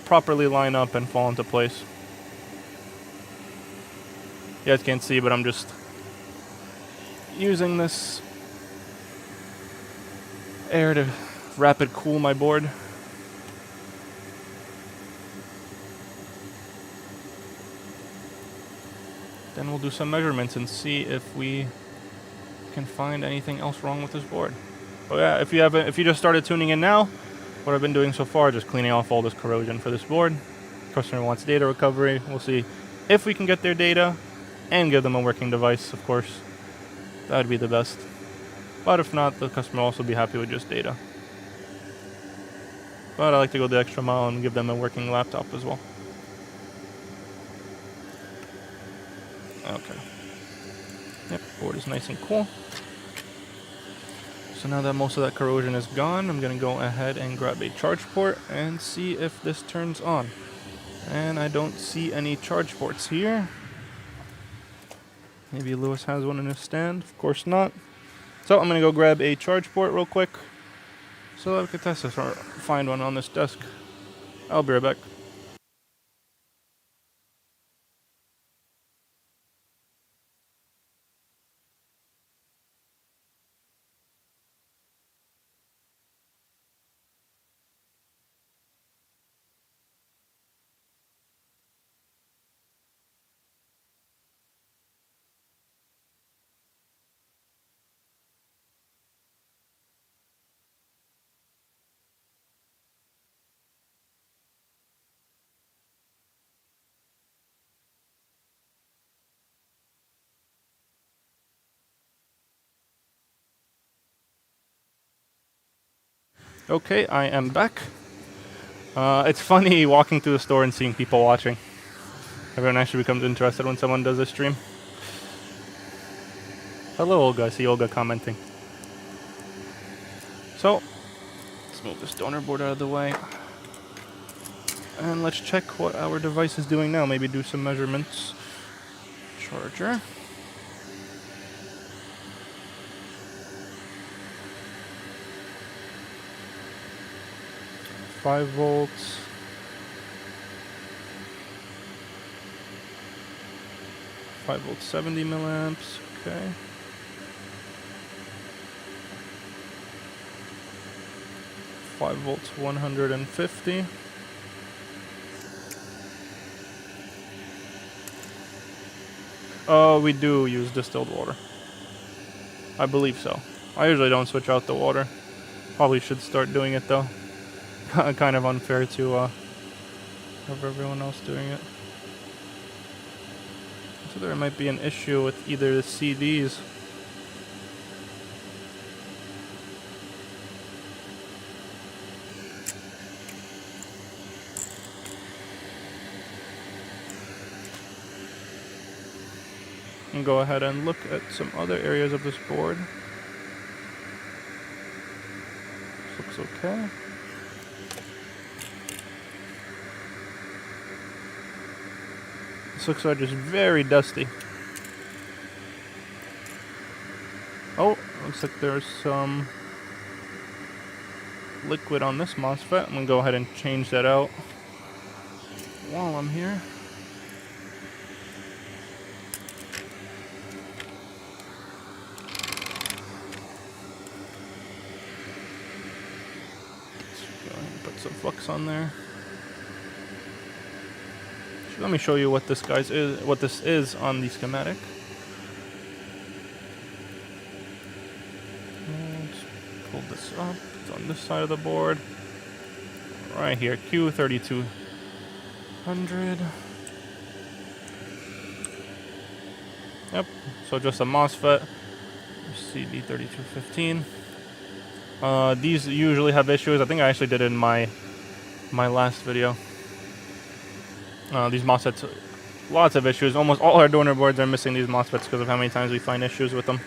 properly line up and fall into place. You guys can't see, but I'm just using this air to rapid cool my board. Then we'll do some measurements and see if we can find anything else wrong with this board. But yeah, if you just started tuning in now, what I've been doing so far, just cleaning off all this corrosion for this board. Customer wants data recovery. We'll see if we can get their data and give them a working device, of course. That would be the best. But if not, the customer will also be happy with just data. But I like to go the extra mile and give them a working laptop as well. Okay. Yep, board is nice and cool. So now that most of that corrosion is gone, I'm going to go ahead and grab a charge port and see if this turns on. And I don't see any charge ports here. Maybe Lewis has one in his stand. Of course not. So I'm going to go grab a charge port real quick so that we can test this or find one on this desk. I'll be right back. Okay, I am back. It's funny walking through the store and seeing people watching. Everyone actually becomes interested when someone does a stream. Hello, Olga. I see Olga commenting. So, let's move this donor board out of the way. And let's check what our device is doing now. Maybe do some measurements. Charger. 5 volts. 5 volts, 70 milliamps. Okay. 5 volts, 150. We do use distilled water. I believe so. I usually don't switch out the water. Probably should start doing it though. Kind of unfair to have everyone else doing it. So there might be an issue with either the CDs. and go ahead and look at some other areas of this board. This looks okay. This looks like just very dusty. Oh, looks like there's some liquid on this MOSFET. I'm going to go ahead and change that out while I'm here. Let's go ahead and put some flux on there. So let me show you what this is on the schematic. Let's pull this up. It's on this side of the board. Right here, Q3200. Yep, so just a MOSFET, CD3215. These usually have issues. I think I actually did it in my last video. These MOSFETs, lots of issues. Almost all our donor boards are missing these MOSFETs because of how many times we find issues with them.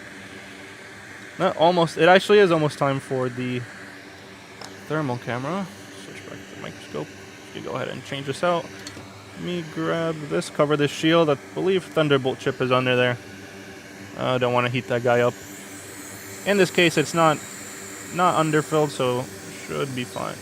It actually is almost time for the thermal camera. Switch back to the microscope. You go ahead and change this out. Let me grab this, cover this shield. I believe Thunderbolt chip is under there. I don't want to heat that guy up. In this case, it's not underfilled, so should be fine.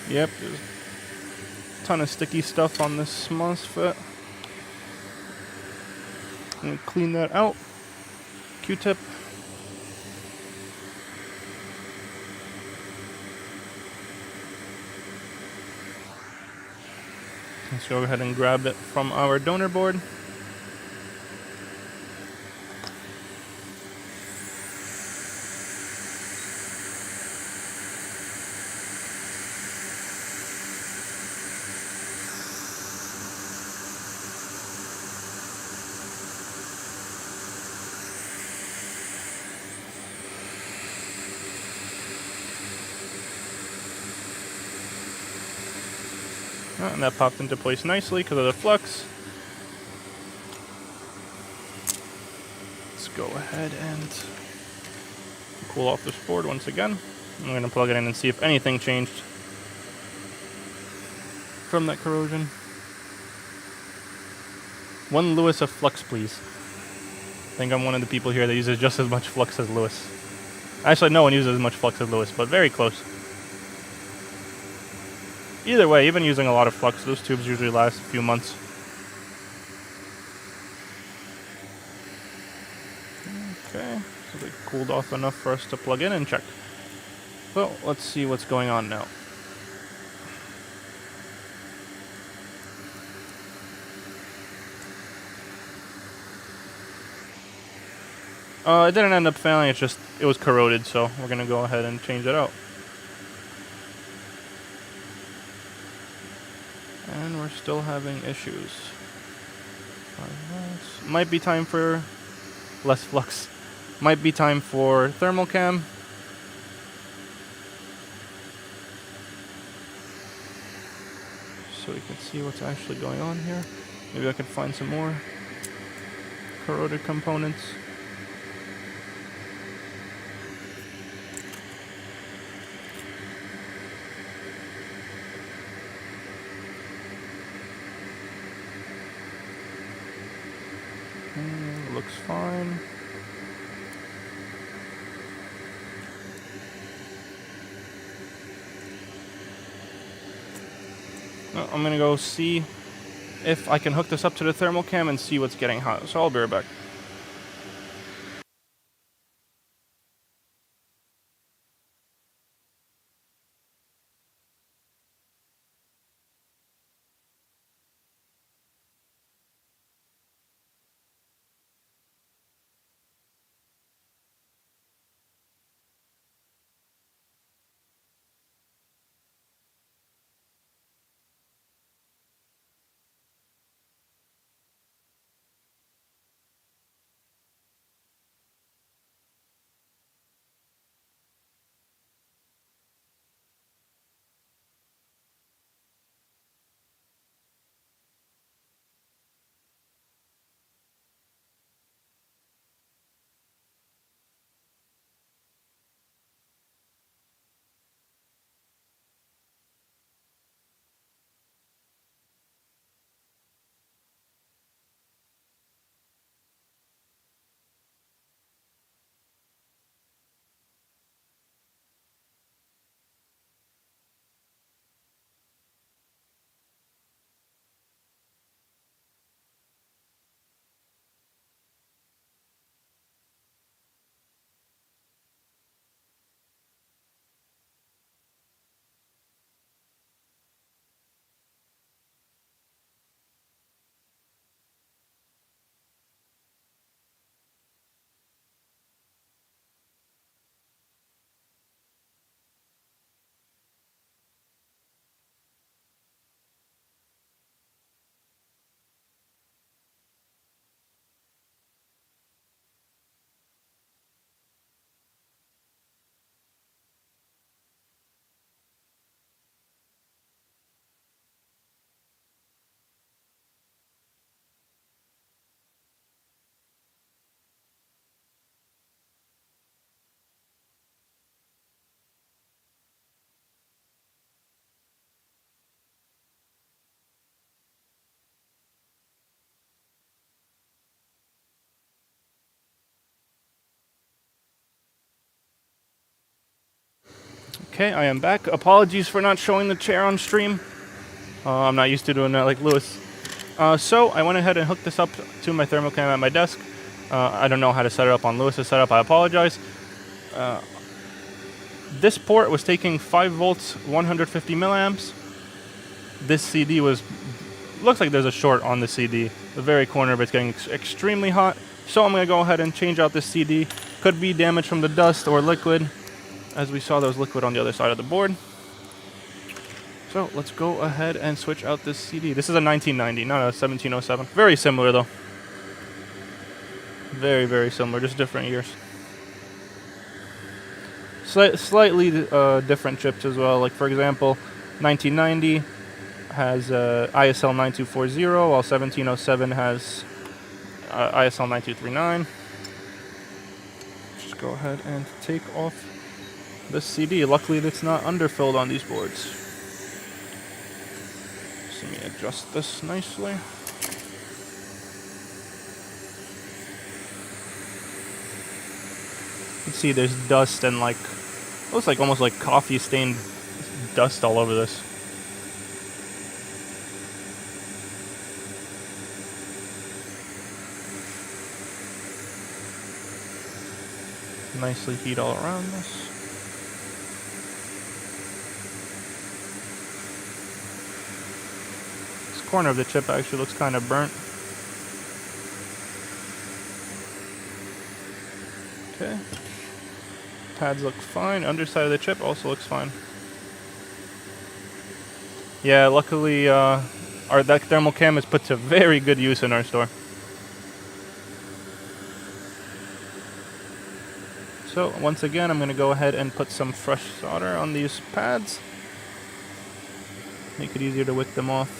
Yep, there's a ton of sticky stuff on this MOSFET. I'm going to clean that out. Q-tip. Let's go ahead and grab it from our donor board. And that popped into place nicely because of the flux. Let's go ahead and cool off this board once again. I'm going to plug it in and see if anything changed from that corrosion. 1 Lewis of flux, please. I think I'm one of the people here that uses just as much flux as Lewis. Actually, no one uses as much flux as Lewis, but very close. Either way, even using a lot of flux, those tubes usually last a few months. Okay, so they cooled off enough for us to plug in and check. So let's see what's going on now. It didn't end up failing, it was corroded, so we're gonna go ahead and change it out. And we're still having issues. Might be time for less flux. Might be time for thermal cam. So we can see what's actually going on here. Maybe I can find some more corroded components. Looks fine. I'm gonna go see if I can hook this up to the thermal cam and see what's getting hot. So I'll be right back. Okay, I am back. Apologies for not showing the chair on stream. I'm not used to doing that like Lewis. So I went ahead and hooked this up to my thermocam at my desk. I don't know how to set it up on Lewis's setup. I apologize. This port was taking 5 volts, 150 milliamps. This CD looks like there's a short on the CD. The very corner of it's getting extremely hot. So I'm going to go ahead and change out this CD. Could be damage from the dust or liquid. As we saw, there was liquid on the other side of the board. So let's go ahead and switch out this CD. This is a 1990, not a 1707. Very similar though. Very, very similar, just different years. Slightly different chips as well. Like for example, 1990 has ISL 9240, while 1707 has ISL 9239. Just go ahead and take off this CD. Luckily, it's not underfilled on these boards. So let me adjust this nicely. You can see there's dust and looks like almost like coffee stained dust all over this. Nicely heat all around this. This corner of the chip actually looks kind of burnt. Okay. Pads look fine. Underside of the chip also looks fine. Yeah, luckily that thermal cam is put to very good use in our store. So once again, I'm going to go ahead and put some fresh solder on these pads. Make it easier to wick them off.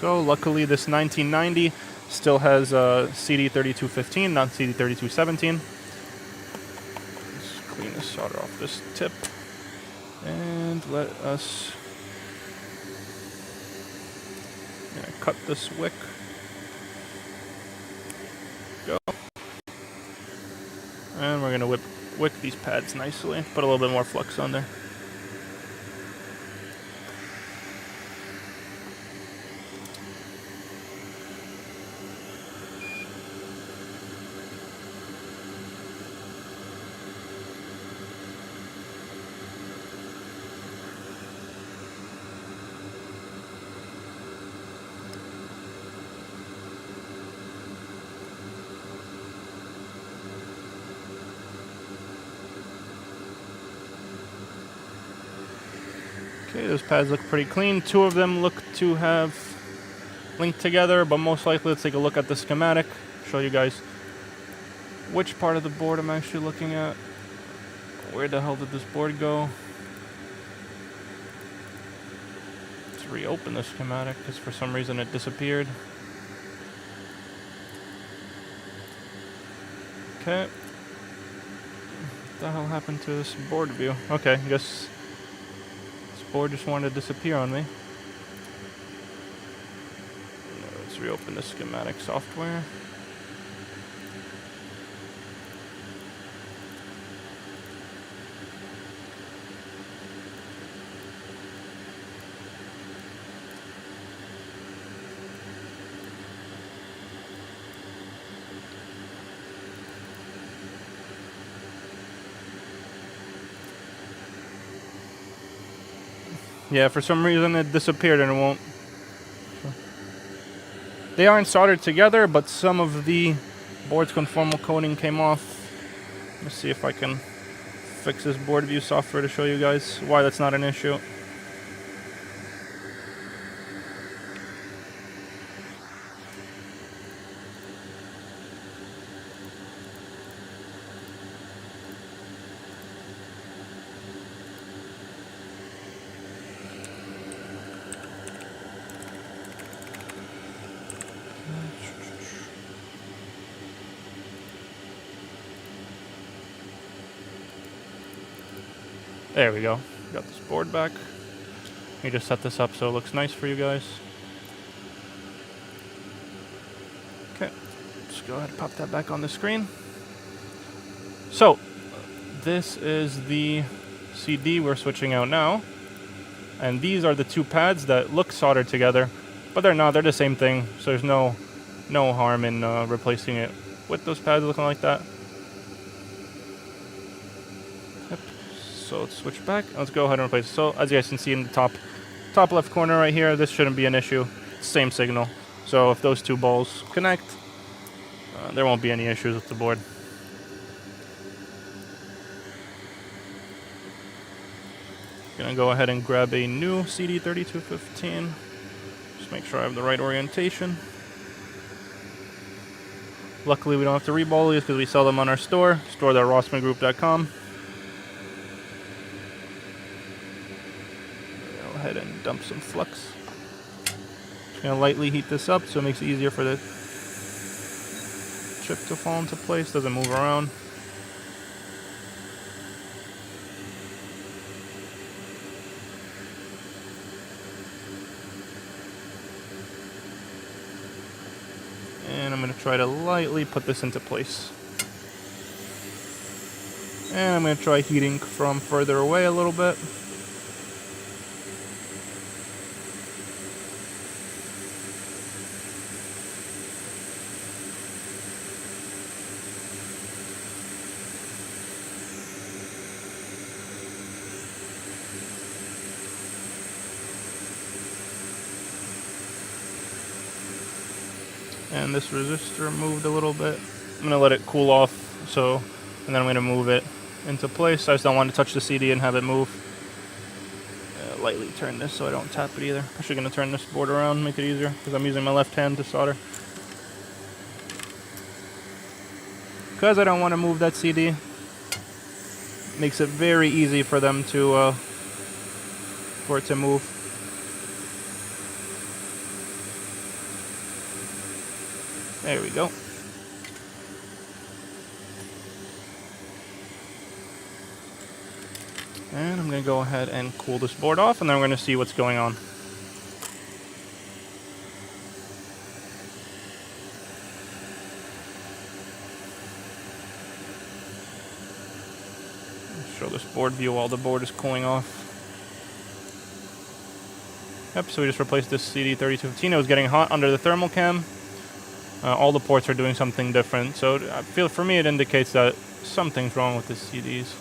So luckily this 1990 still has CD3215, not CD3217. Let's clean the solder off this tip. And let us cut this wick. Go. And we're going to wick these pads nicely. Put a little bit more flux on there. Okay, those pads look pretty clean. 2 of them look to have linked together, but most likely let's take a look at the schematic. Show you guys which part of the board I'm actually looking at. Where the hell did this board go? Let's reopen the schematic because for some reason it disappeared. Okay. What the hell happened to this board view? Okay, I guess board just wanted to disappear on me. Let's reopen the schematic software. Yeah, for some reason it disappeared and it won't. They aren't soldered together, but some of the board's conformal coating came off. Let's see if I can fix this board view software to show you guys why that's not an issue. There we go. Got this board back. Let me just set this up so it looks nice for you guys. go ahead and pop that back on the screen. So, this is the CD we're switching out now. And these are the two pads that look soldered together, but they're not. They're the same thing, so there's no harm in replacing it with those pads looking like that. Yep. So let's switch back. Let's go ahead and replace it. So as you guys can see in the top left corner right here, this shouldn't be an issue. Same signal. So if those two balls connect, there won't be any issues with the board. Gonna go ahead and grab a new CD3215. Just make sure I have the right orientation. Luckily, we don't have to reball these because we sell them on our store.rossmangroup.com. Go ahead and dump some flux. Just gonna lightly heat this up so it makes it easier for the chip to fall into place, doesn't move around. And I'm going to try to lightly put this into place. And I'm going to try heating from further away a little bit. And this resistor moved a little bit. I'm going to let it cool off, and then I'm going to move it into place. I just don't want to touch the CD and have it move. Lightly turn this so I don't tap it either. I'm actually going to turn this board around, make it easier, because I'm using my left hand to solder. Because I don't want to move that CD, makes it very easy for them to, for it to move. There we go. And I'm going to go ahead and cool this board off, and then we're going to see what's going on. Show this board view while the board is cooling off. Yep, so we just replaced this CD3215. It was getting hot under the thermal cam. All the ports are doing something different, so I feel for me it indicates that something's wrong with the CDs.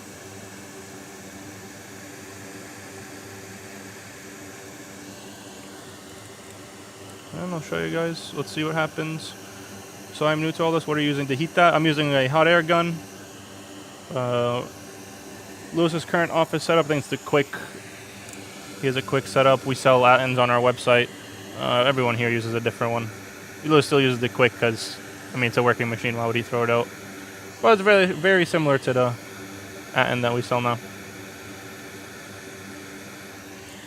And I'll show you guys. Let's see what happens. So I'm new to all this. What are you using to heat that? I'm using a hot air gun. Lewis's current office setup, I think it's the Quick. He has a Quick setup. We sell Latins on our website. Everyone here uses a different one. Lewis still uses the Quick because, I mean, it's a working machine. Why would he throw it out? Well, it's very, very similar to the Atin that we sell now.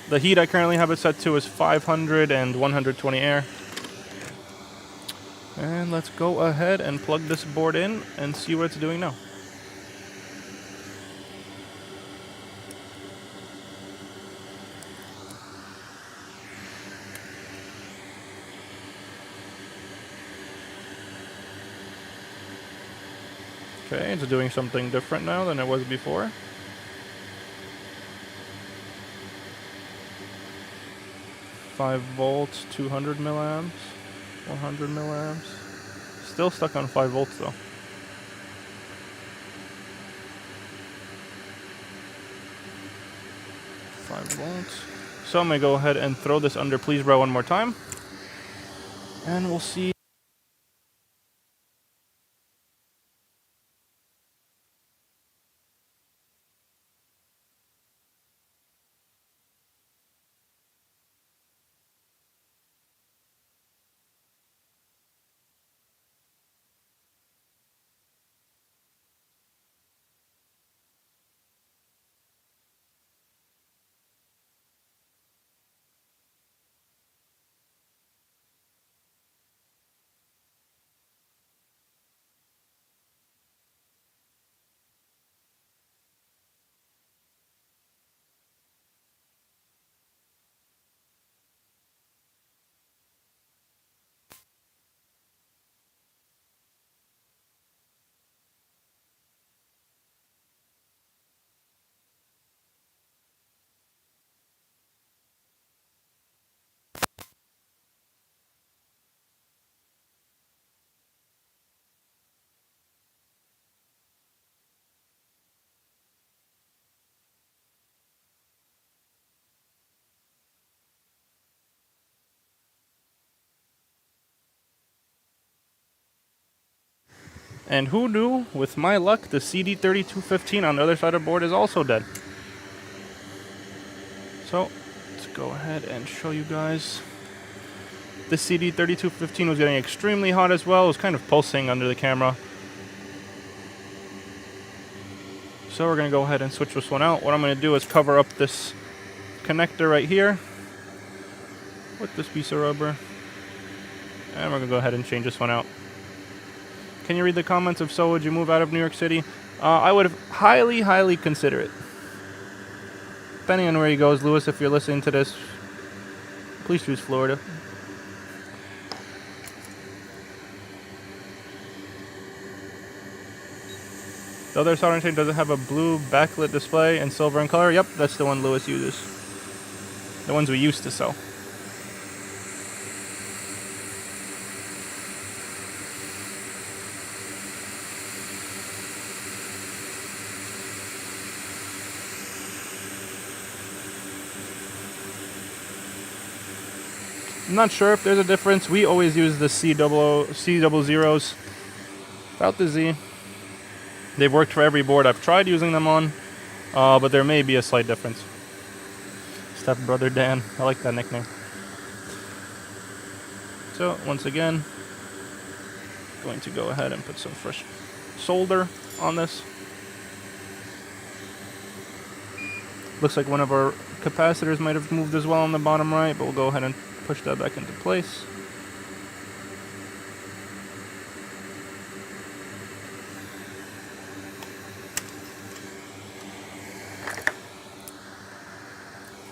The heat I currently have it set to is 500 and 120 air. And let's go ahead and plug this board in and see what it's doing now. Okay, it's doing something different now than it was before. Five volts, 200 milliamps, 100 milliamps. Still stuck on 5 volts though. Volts. So I'm gonna go ahead and throw this under please bro one more time. And we'll see. And who knew, with my luck, the CD3215 on the other side of the board is also dead. So, let's go ahead and show you guys. The CD3215 was getting extremely hot as well. It was kind of pulsing under the camera. So we're going to go ahead and switch this one out. What I'm going to do is cover up this connector right here with this piece of rubber. And we're going to go ahead and change this one out. Can you read the comments? If so, would you move out of New York City? I would highly, highly consider it. Depending on where he goes, Lewis, if you're listening to this, please choose Florida. The other soldering chain doesn't have a blue backlit display and silver in color. Yep, that's the one Lewis uses. The ones we used to sell. I'm not sure if there's a difference. We always use the C00s without the Z. They've worked for every board I've tried using them on, but there may be a slight difference. Step Brother Dan, I like that nickname. So once again, going to go ahead and put some fresh solder on this. Looks like one of our capacitors might have moved as well on the bottom right, but we'll go ahead and push that back into place.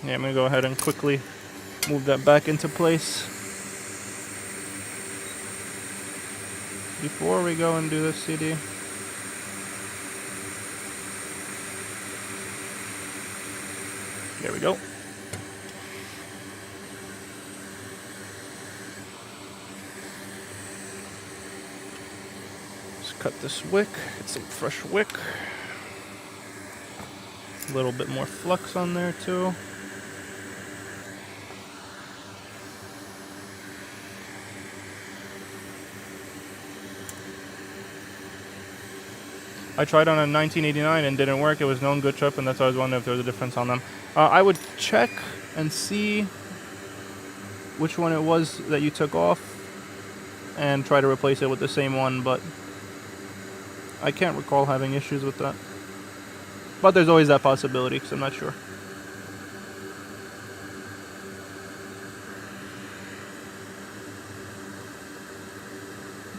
Yeah, I'm going to go ahead and quickly move that back into place. Before we go and do this CD. There we go. Just cut this wick, get some fresh wick. A little bit more flux on there too. I tried on a 1989 and didn't work. It was known good chip, and that's why I was wondering if there was a difference on them. I would check and see which one it was that you took off and try to replace it with the same one, but I can't recall having issues with that. But there's always that possibility, because I'm not sure.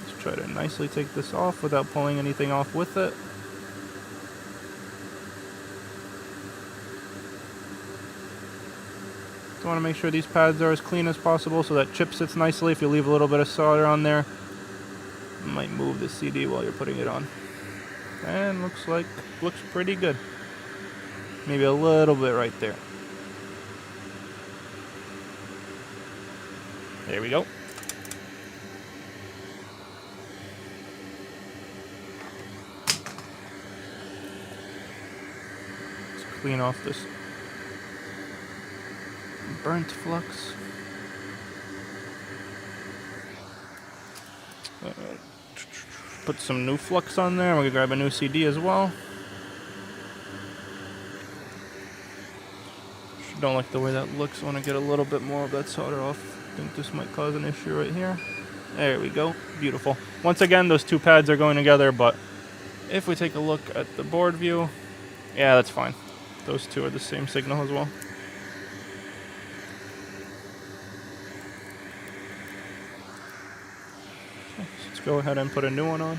Let's try to nicely take this off without pulling anything off with it. You want to make sure these pads are as clean as possible so that chip sits nicely. If you leave a little bit of solder on there, you might move the CD while you're putting it on. And looks pretty good. Maybe a little bit right there. There we go. Let's clean off this burnt flux. Put some new flux on there. We're gonna grab a new CD as well. Don't like the way that looks. I want to get a little bit more of that solder off. I think this might cause an issue right here. There we go. Beautiful. Once again, those two pads are going together, but if we take a look at the board view, yeah, that's fine. Those two are the same signal as well. Let's go ahead and put a new one on.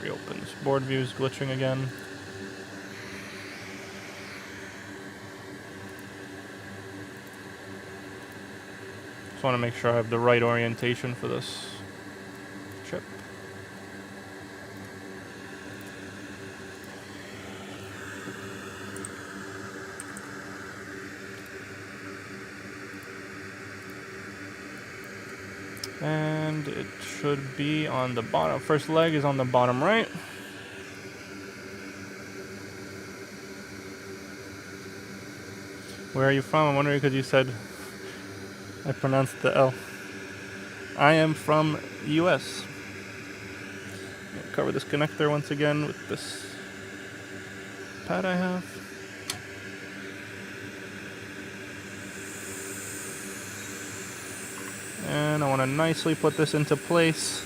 Reopen this board view, is glitching again. Just want to make sure I have the right orientation for this chip. And it should be on the bottom. First leg is on the bottom right. Where are you from? I'm wondering because you said I pronounced the L. I am from US. Cover this connector once again with this pad I have. And I want to nicely put this into place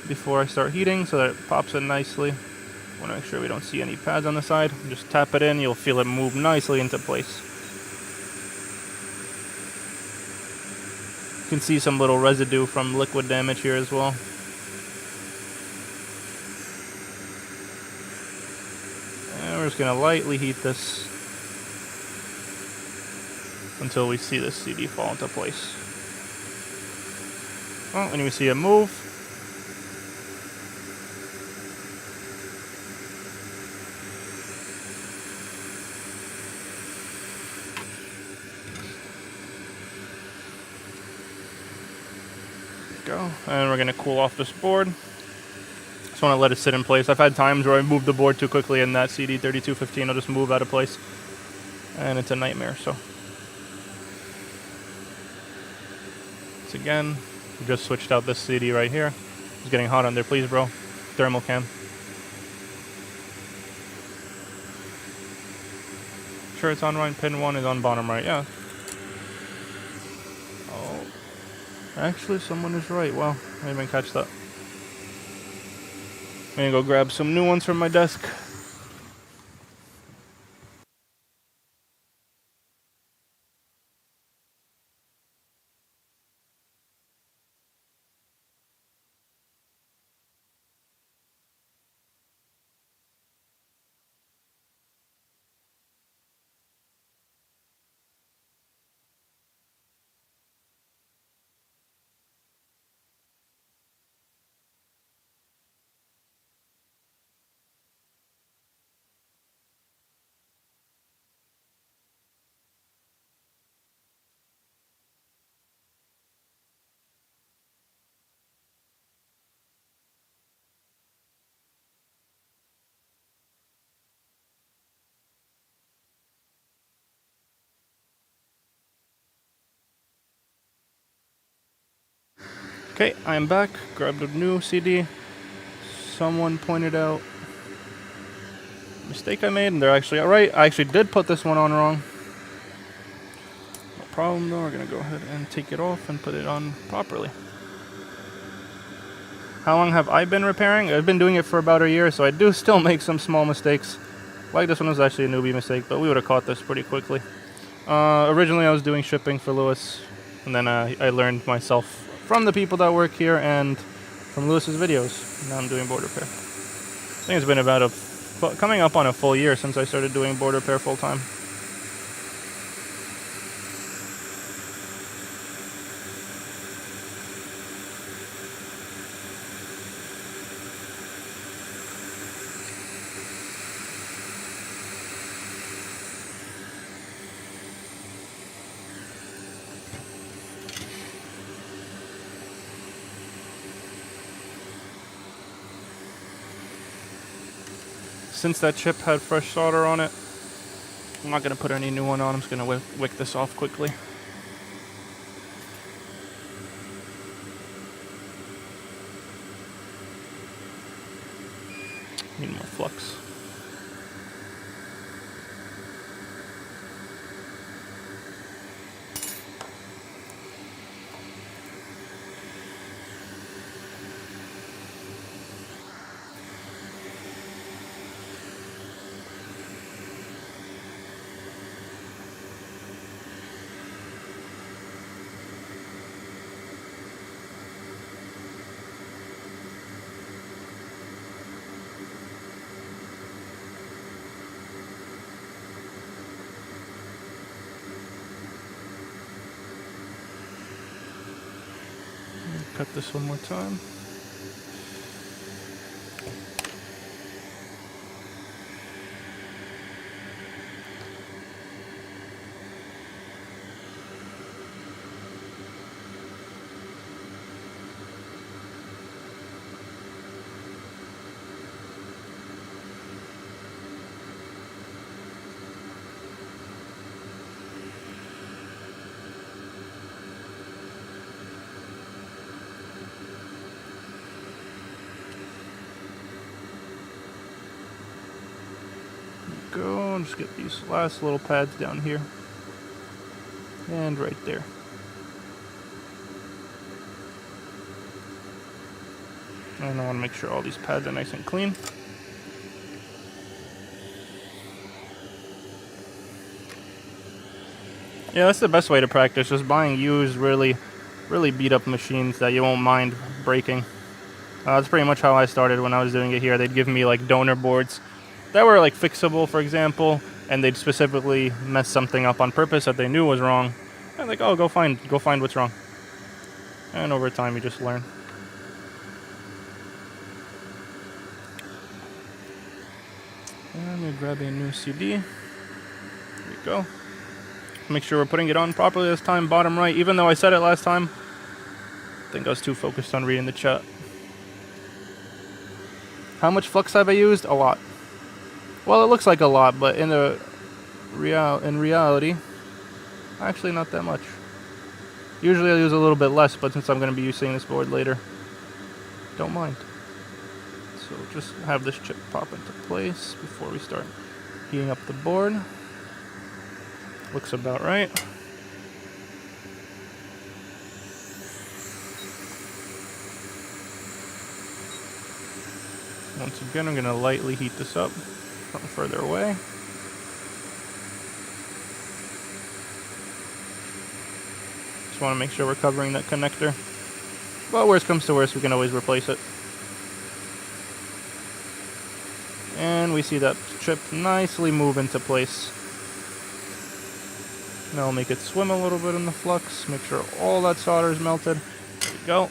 before I start heating so that it pops in nicely. I want to make sure we don't see any pads on the side. Just tap it in, you'll feel it move nicely into place. You can see some little residue from liquid damage here as well. And we're just going to lightly heat this until we see this CD fall into place. Well, when you see it move, go, and we're going to cool off this board. Just want to let it sit in place. I've had times where I moved the board too quickly and that CD3215 will just move out of place, and it's a nightmare. So once again, we just switched out this CD right here. It's getting hot on there, please, bro. Thermal cam. Sure, it's on right. Pin 1 is on bottom right. Yeah. Oh, actually, someone is right. Well, I didn't even catch that. I'm gonna go grab some new ones from my desk. Okay, I'm back. Grabbed a new CD. Someone pointed out a mistake I made, and they're actually right. I actually did put this one on wrong. No problem though. We're gonna go ahead and take it off and put it on properly. How long have I been repairing? I've been doing it for about a year, so I do still make some small mistakes. Like this one was actually a newbie mistake, but we would have caught this pretty quickly. Originally I was doing shipping for Lewis, and then I learned myself from the people that work here and from Lewis's videos. Now I'm doing board repair. I think it's been about coming up on a full year since I started doing board repair full time. Since that chip had fresh solder on it, I'm not going to put any new one on. I'm just going to wick this off quickly. Need more flux. Cut this one more time. go. Just get these last little pads down here. And right there. And I want to make sure all these pads are nice and clean. Yeah, that's the best way to practice, just buying used, really beat up machines that you won't mind breaking. That's pretty much how I started when I was doing it here. They'd give me like donor boards that were like fixable, for example, and they'd specifically mess something up on purpose that they knew was wrong. And like, oh, go find what's wrong. And over time, you just learn. And I'm gonna grab a new CD. There we go. Make sure we're putting it on properly this time, bottom right. Even though I said it last time, I think I was too focused on reading the chat. How much flux have I used? A lot. Well, it looks like a lot, but in reality, actually not that much. Usually I use a little bit less, but since I'm going to be using this board later, don't mind. So just have this chip pop into place before we start heating up the board. Looks about right. Once again, I'm going to lightly heat this up from further away. Just want to make sure we're covering that connector. But worst comes to worst, we can always replace it. And we see that chip nicely move into place. Now I'll make it swim a little bit in the flux. Make sure all that solder is melted. There we go.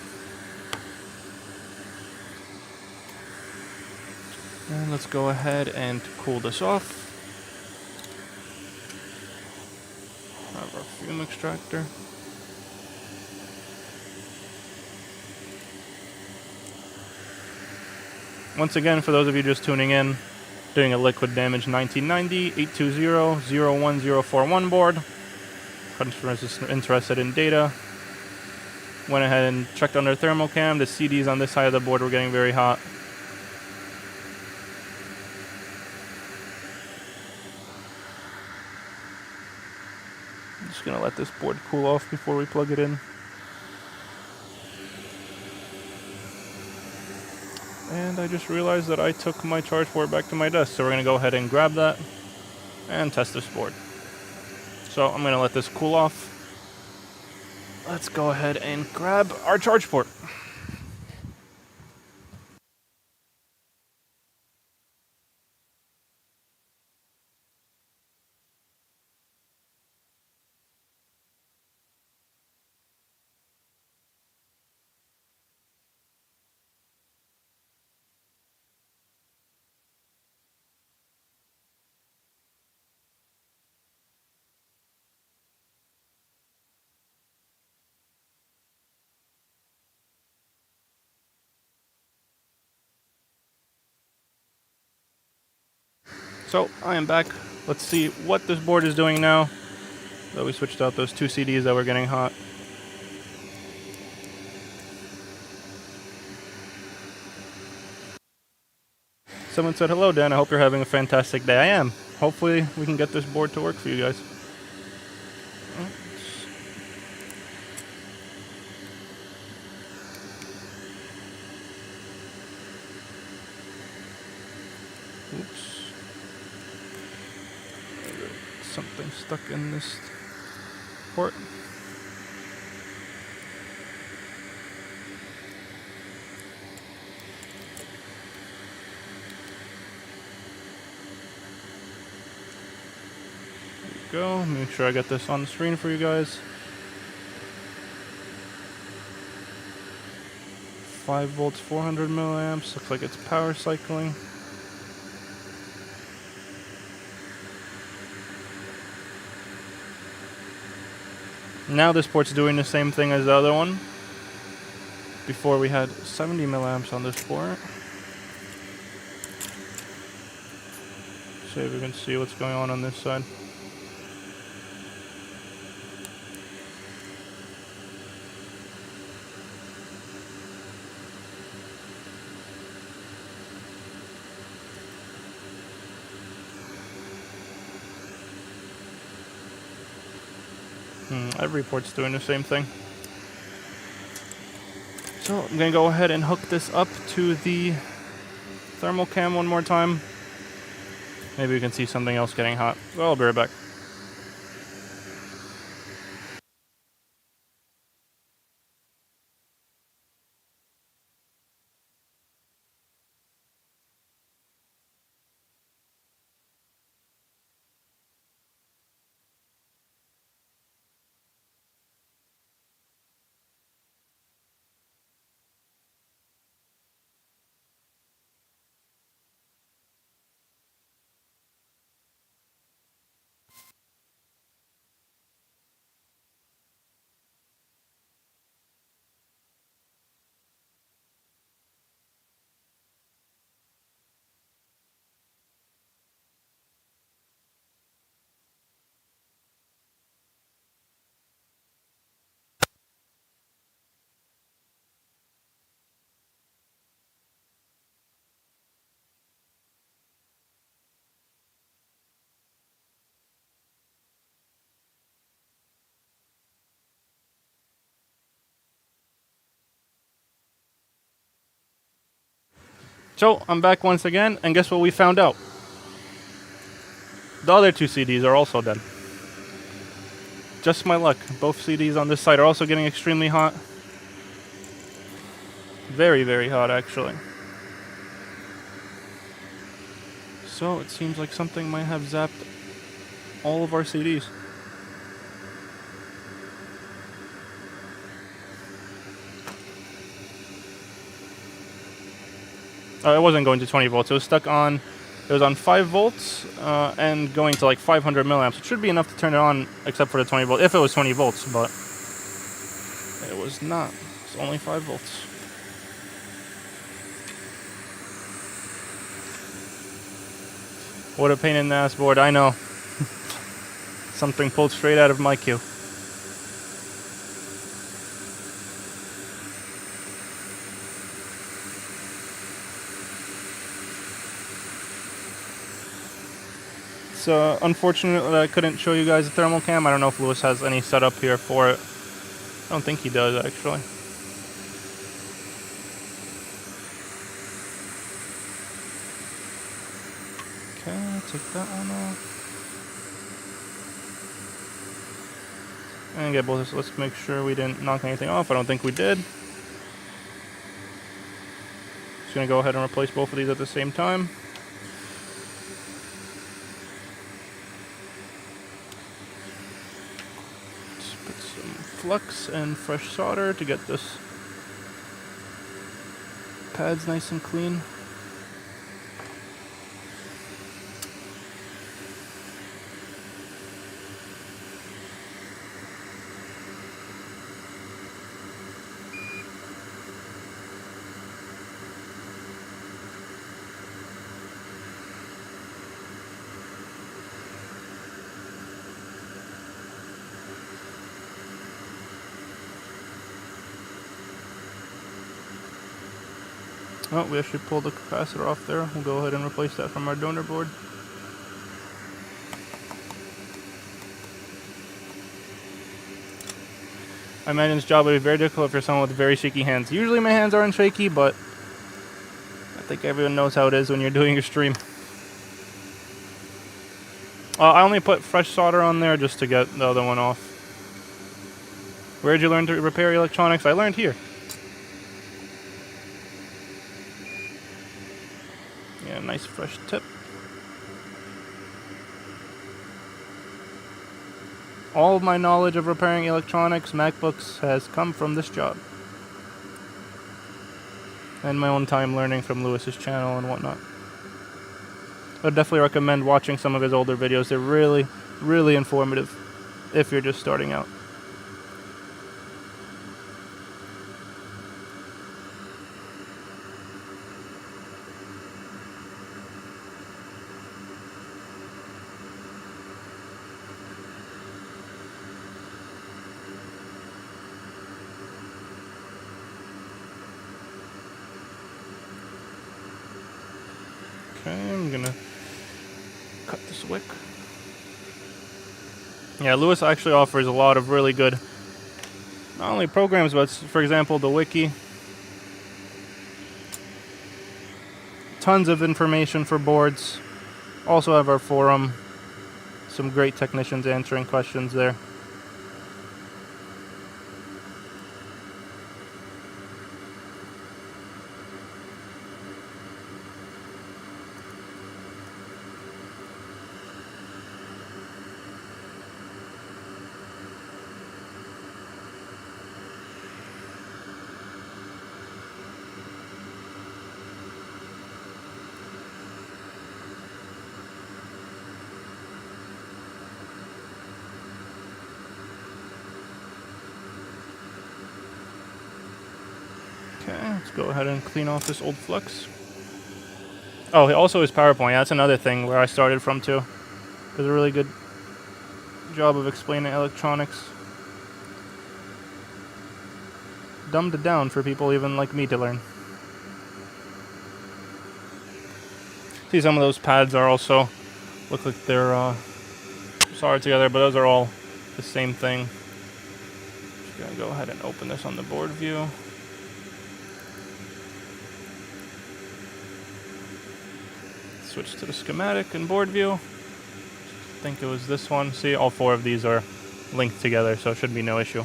And let's go ahead and cool this off. Have our fume extractor. Once again, for those of you just tuning in, doing a liquid damage 1990 820-01041 board. Customers is interested in data. Went ahead and checked under thermal cam. The CDs on this side of the board were getting very hot. I'm just going to let this board cool off before we plug it in. And I just realized that I took my charge port back to my desk, so we're going to go ahead and grab that and test this board. So I'm going to let this cool off. Let's go ahead and grab our charge port. So I am back. Let's see what this board is doing now. So we switched out those two CDs that were getting hot. Someone said, hello, Dan. I hope you're having a fantastic day. I am. Hopefully we can get this board to work for you guys. Oops. Something stuck in this port. Go. Make sure I get this on the screen for you guys. 5 volts, 400 milliamps. Looks like it's power cycling. Now this port's doing the same thing as the other one. Before we had 70 milliamps on this port. See if we can see what's going on this side. Every port's doing the same thing. So I'm going to go ahead and hook this up to the thermal cam one more time. Maybe we can see something else getting hot. Well, I'll be right back. So I'm back once again, and guess what we found out? The other two CDs are also dead. Just my luck. Both CDs on this side are also getting extremely hot. Very, very hot, actually. So it seems like something might have zapped all of our CDs. It wasn't going to 20 volts. It was stuck on. It was on 5 volts and going to like 500 milliamps. It should be enough to turn it on, except for the 20 volts. If it was 20 volts, but it was not. It's only 5 volts. What a pain in the ass board, I know. Something pulled straight out of my queue. So unfortunately I couldn't show you guys the thermal cam. I don't know if Lewis has any setup here for it. I don't think he does, actually. Okay, take that one off. And get both of this. Let's make sure we didn't knock anything off. I don't think we did. Just gonna go ahead and replace both of these at the same time. Let's put some flux and fresh solder to get this pads nice and clean. Oh, we actually pulled the capacitor off there. We'll go ahead and replace that from our donor board. I imagine this job would be very difficult if you're someone with very shaky hands. Usually my hands aren't shaky, but I think everyone knows how it is when you're doing your stream. I only put fresh solder on there just to get the other one off. Where did you learn to repair electronics? I learned here. Yeah, nice fresh tip. All of my knowledge of repairing electronics, MacBooks, has come from this job. And my own time learning from Lewis's channel and whatnot. I'd definitely recommend watching some of his older videos. They're really, really informative if you're just starting out. Okay, I'm gonna cut this wick. Yeah, Lewis actually offers a lot of really good, not only programs, but for example, the wiki. Tons of information for boards. Also have our forum. Some great technicians answering questions there. Okay, let's go ahead and clean off this old flux. Oh, also his PowerPoint. That's another thing where I started from too. Does a really good job of explaining electronics. Dumbed it down for people even like me to learn. See, some of those pads are also look like they're soldered together, but those are all the same thing. Just gonna go ahead and open this on the board view. Switch to the schematic and board view. I think it was this one. See, all four of these are linked together, so it should be no issue.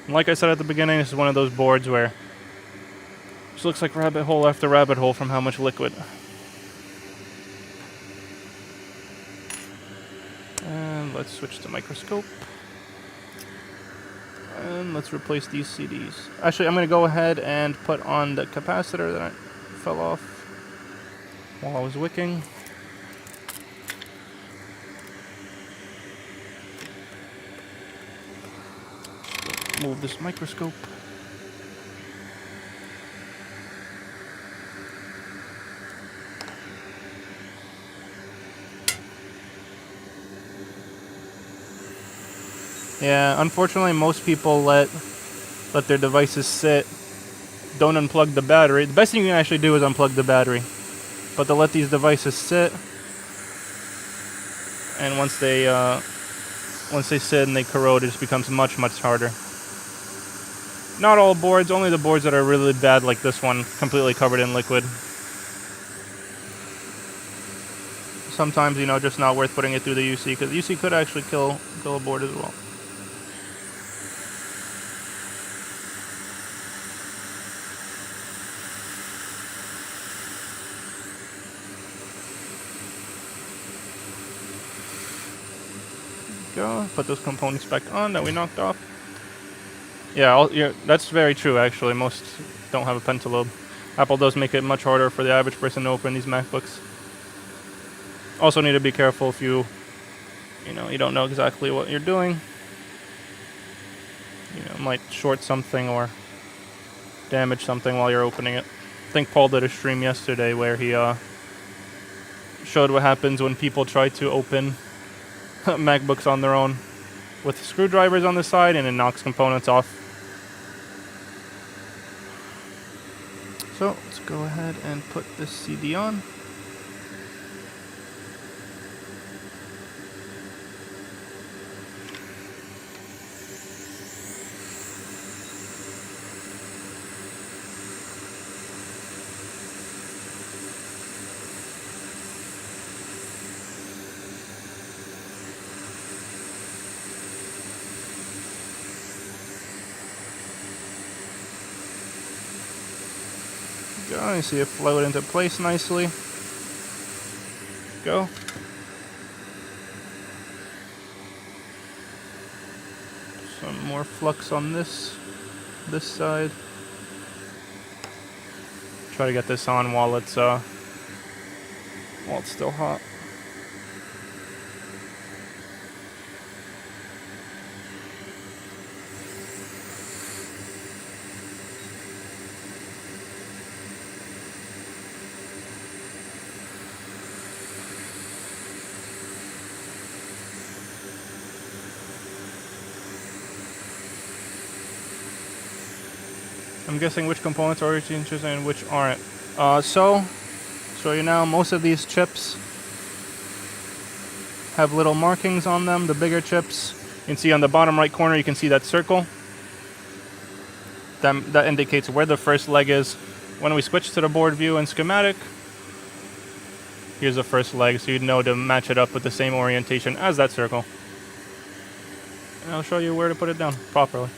And like I said at the beginning, this is one of those boards where it just looks like rabbit hole after rabbit hole from how much liquid. And let's switch to microscope. And let's replace these CDs. Actually, I'm going to go ahead and put on the capacitor that fell off while I was wicking. Move this microscope. Yeah, unfortunately most people let their devices sit, don't unplug the battery. The best thing you can actually do is unplug the battery. But they'll let these devices sit, and once they sit and they corrode, it just becomes much, much harder. Not all boards, only the boards that are really bad like this one, completely covered in liquid. Sometimes, you know, just not worth putting it through the UC, because UC could actually kill a board as well. Go. Put those components back on that we knocked off. Yeah, that's very true actually. Most don't have a pentalobe. Apple does make it much harder for the average person to open these MacBooks. Also need to be careful if you don't know exactly what you're doing. You know, might short something or damage something while you're opening it. I think Paul did a stream yesterday where he showed what happens when people try to open MacBooks on their own with screwdrivers on the side, and it knocks components off. So let's go ahead and put this CD on. Go, you see it float into place nicely. Go. Some more flux on this side. Try to get this on while it's still hot. I'm guessing which components are interested and which aren't. So Show you now, most of these chips have little markings on them, the bigger chips. You can see on the bottom right corner, you can see that circle. That indicates where the first leg is. When we switch to the board view and schematic, here's the first leg, so you'd know to match it up with the same orientation as that circle. And I'll show you where to put it down properly.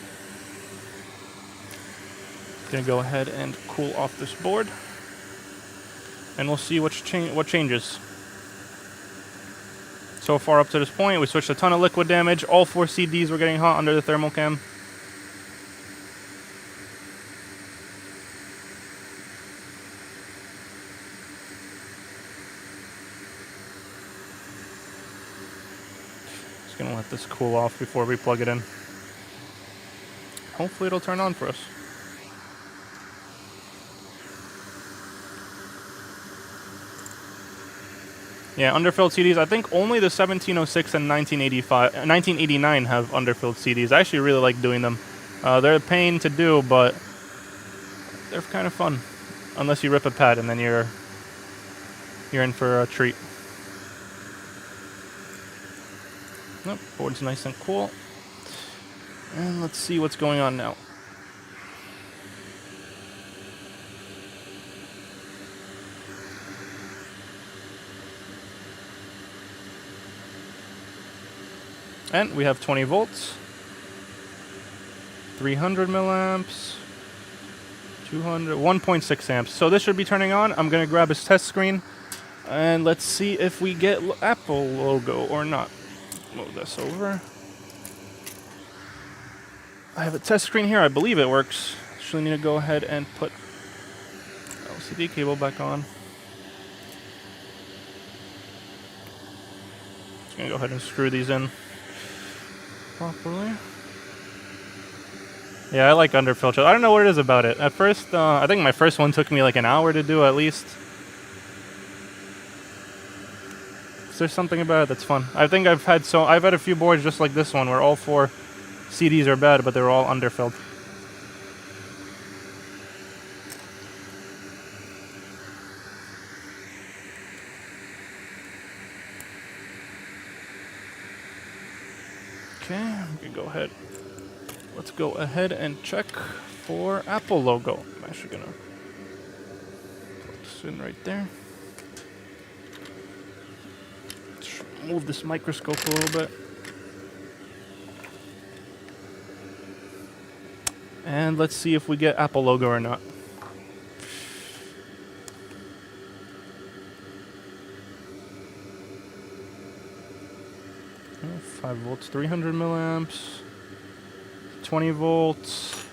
Gonna go ahead and cool off this board, and we'll see what changes. So far up to this point, we switched a ton of liquid damage. All 4 CDs were getting hot under the thermal cam. Just gonna let this cool off before we plug it in. Hopefully it'll turn on for us. Yeah, underfilled CDs. I think only the 1706 and 1989 have underfilled CDs. I actually really like doing them. They're a pain to do, but they're kind of fun. Unless you rip a pad, and then you're in for a treat. Nope, board's nice and cool. And let's see what's going on now. And we have 20 volts, 300 milliamps, 200, 1.6 amps. So this should be turning on. I'm going to grab his test screen, and let's see if we get Apple logo or not. Move this over. I have a test screen here. I believe it works. Actually need to go ahead and put LCD cable back on. Just going to go ahead and screw these in properly. Yeah, I like underfill chips. I don't know what it is about it. At first, I think my first one took me like an hour to do at least. There's something about it that's fun. I think I've had a few boards just like this one where all 4 CDs are bad, but they're all underfilled. Okay, we can go ahead. Let's go ahead and check for Apple logo. I'm actually gonna put this in right there. Let's move this microscope a little bit. And let's see if we get Apple logo or not. Oh, 5 volts, 300 milliamps, 20 volts,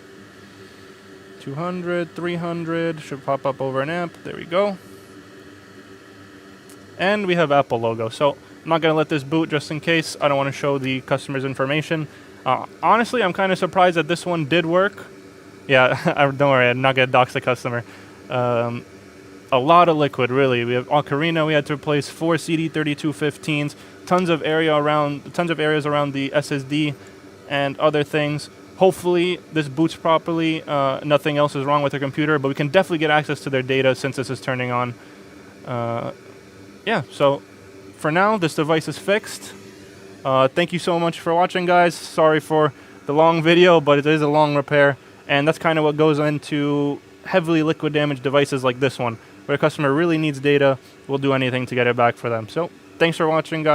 200, 300, should pop up over an amp. There we go. And we have Apple logo. So I'm not going to let this boot just in case. I don't want to show the customer's information. Honestly, I'm kind of surprised that this one did work. Yeah, don't worry, I'm not going to dox the customer. A lot of liquid, really. We have Ocarina. We had to replace 4 CD3215s. Tons of areas around the SSD and other things. Hopefully, this boots properly. Nothing else is wrong with the computer, but we can definitely get access to their data since this is turning on. Yeah, so for now, this device is fixed. Thank you so much for watching, guys. Sorry for the long video, but it is a long repair. And that's kind of what goes into heavily liquid damaged devices like this one, where a customer really needs data. We'll do anything to get it back for them. So thanks for watching, guys.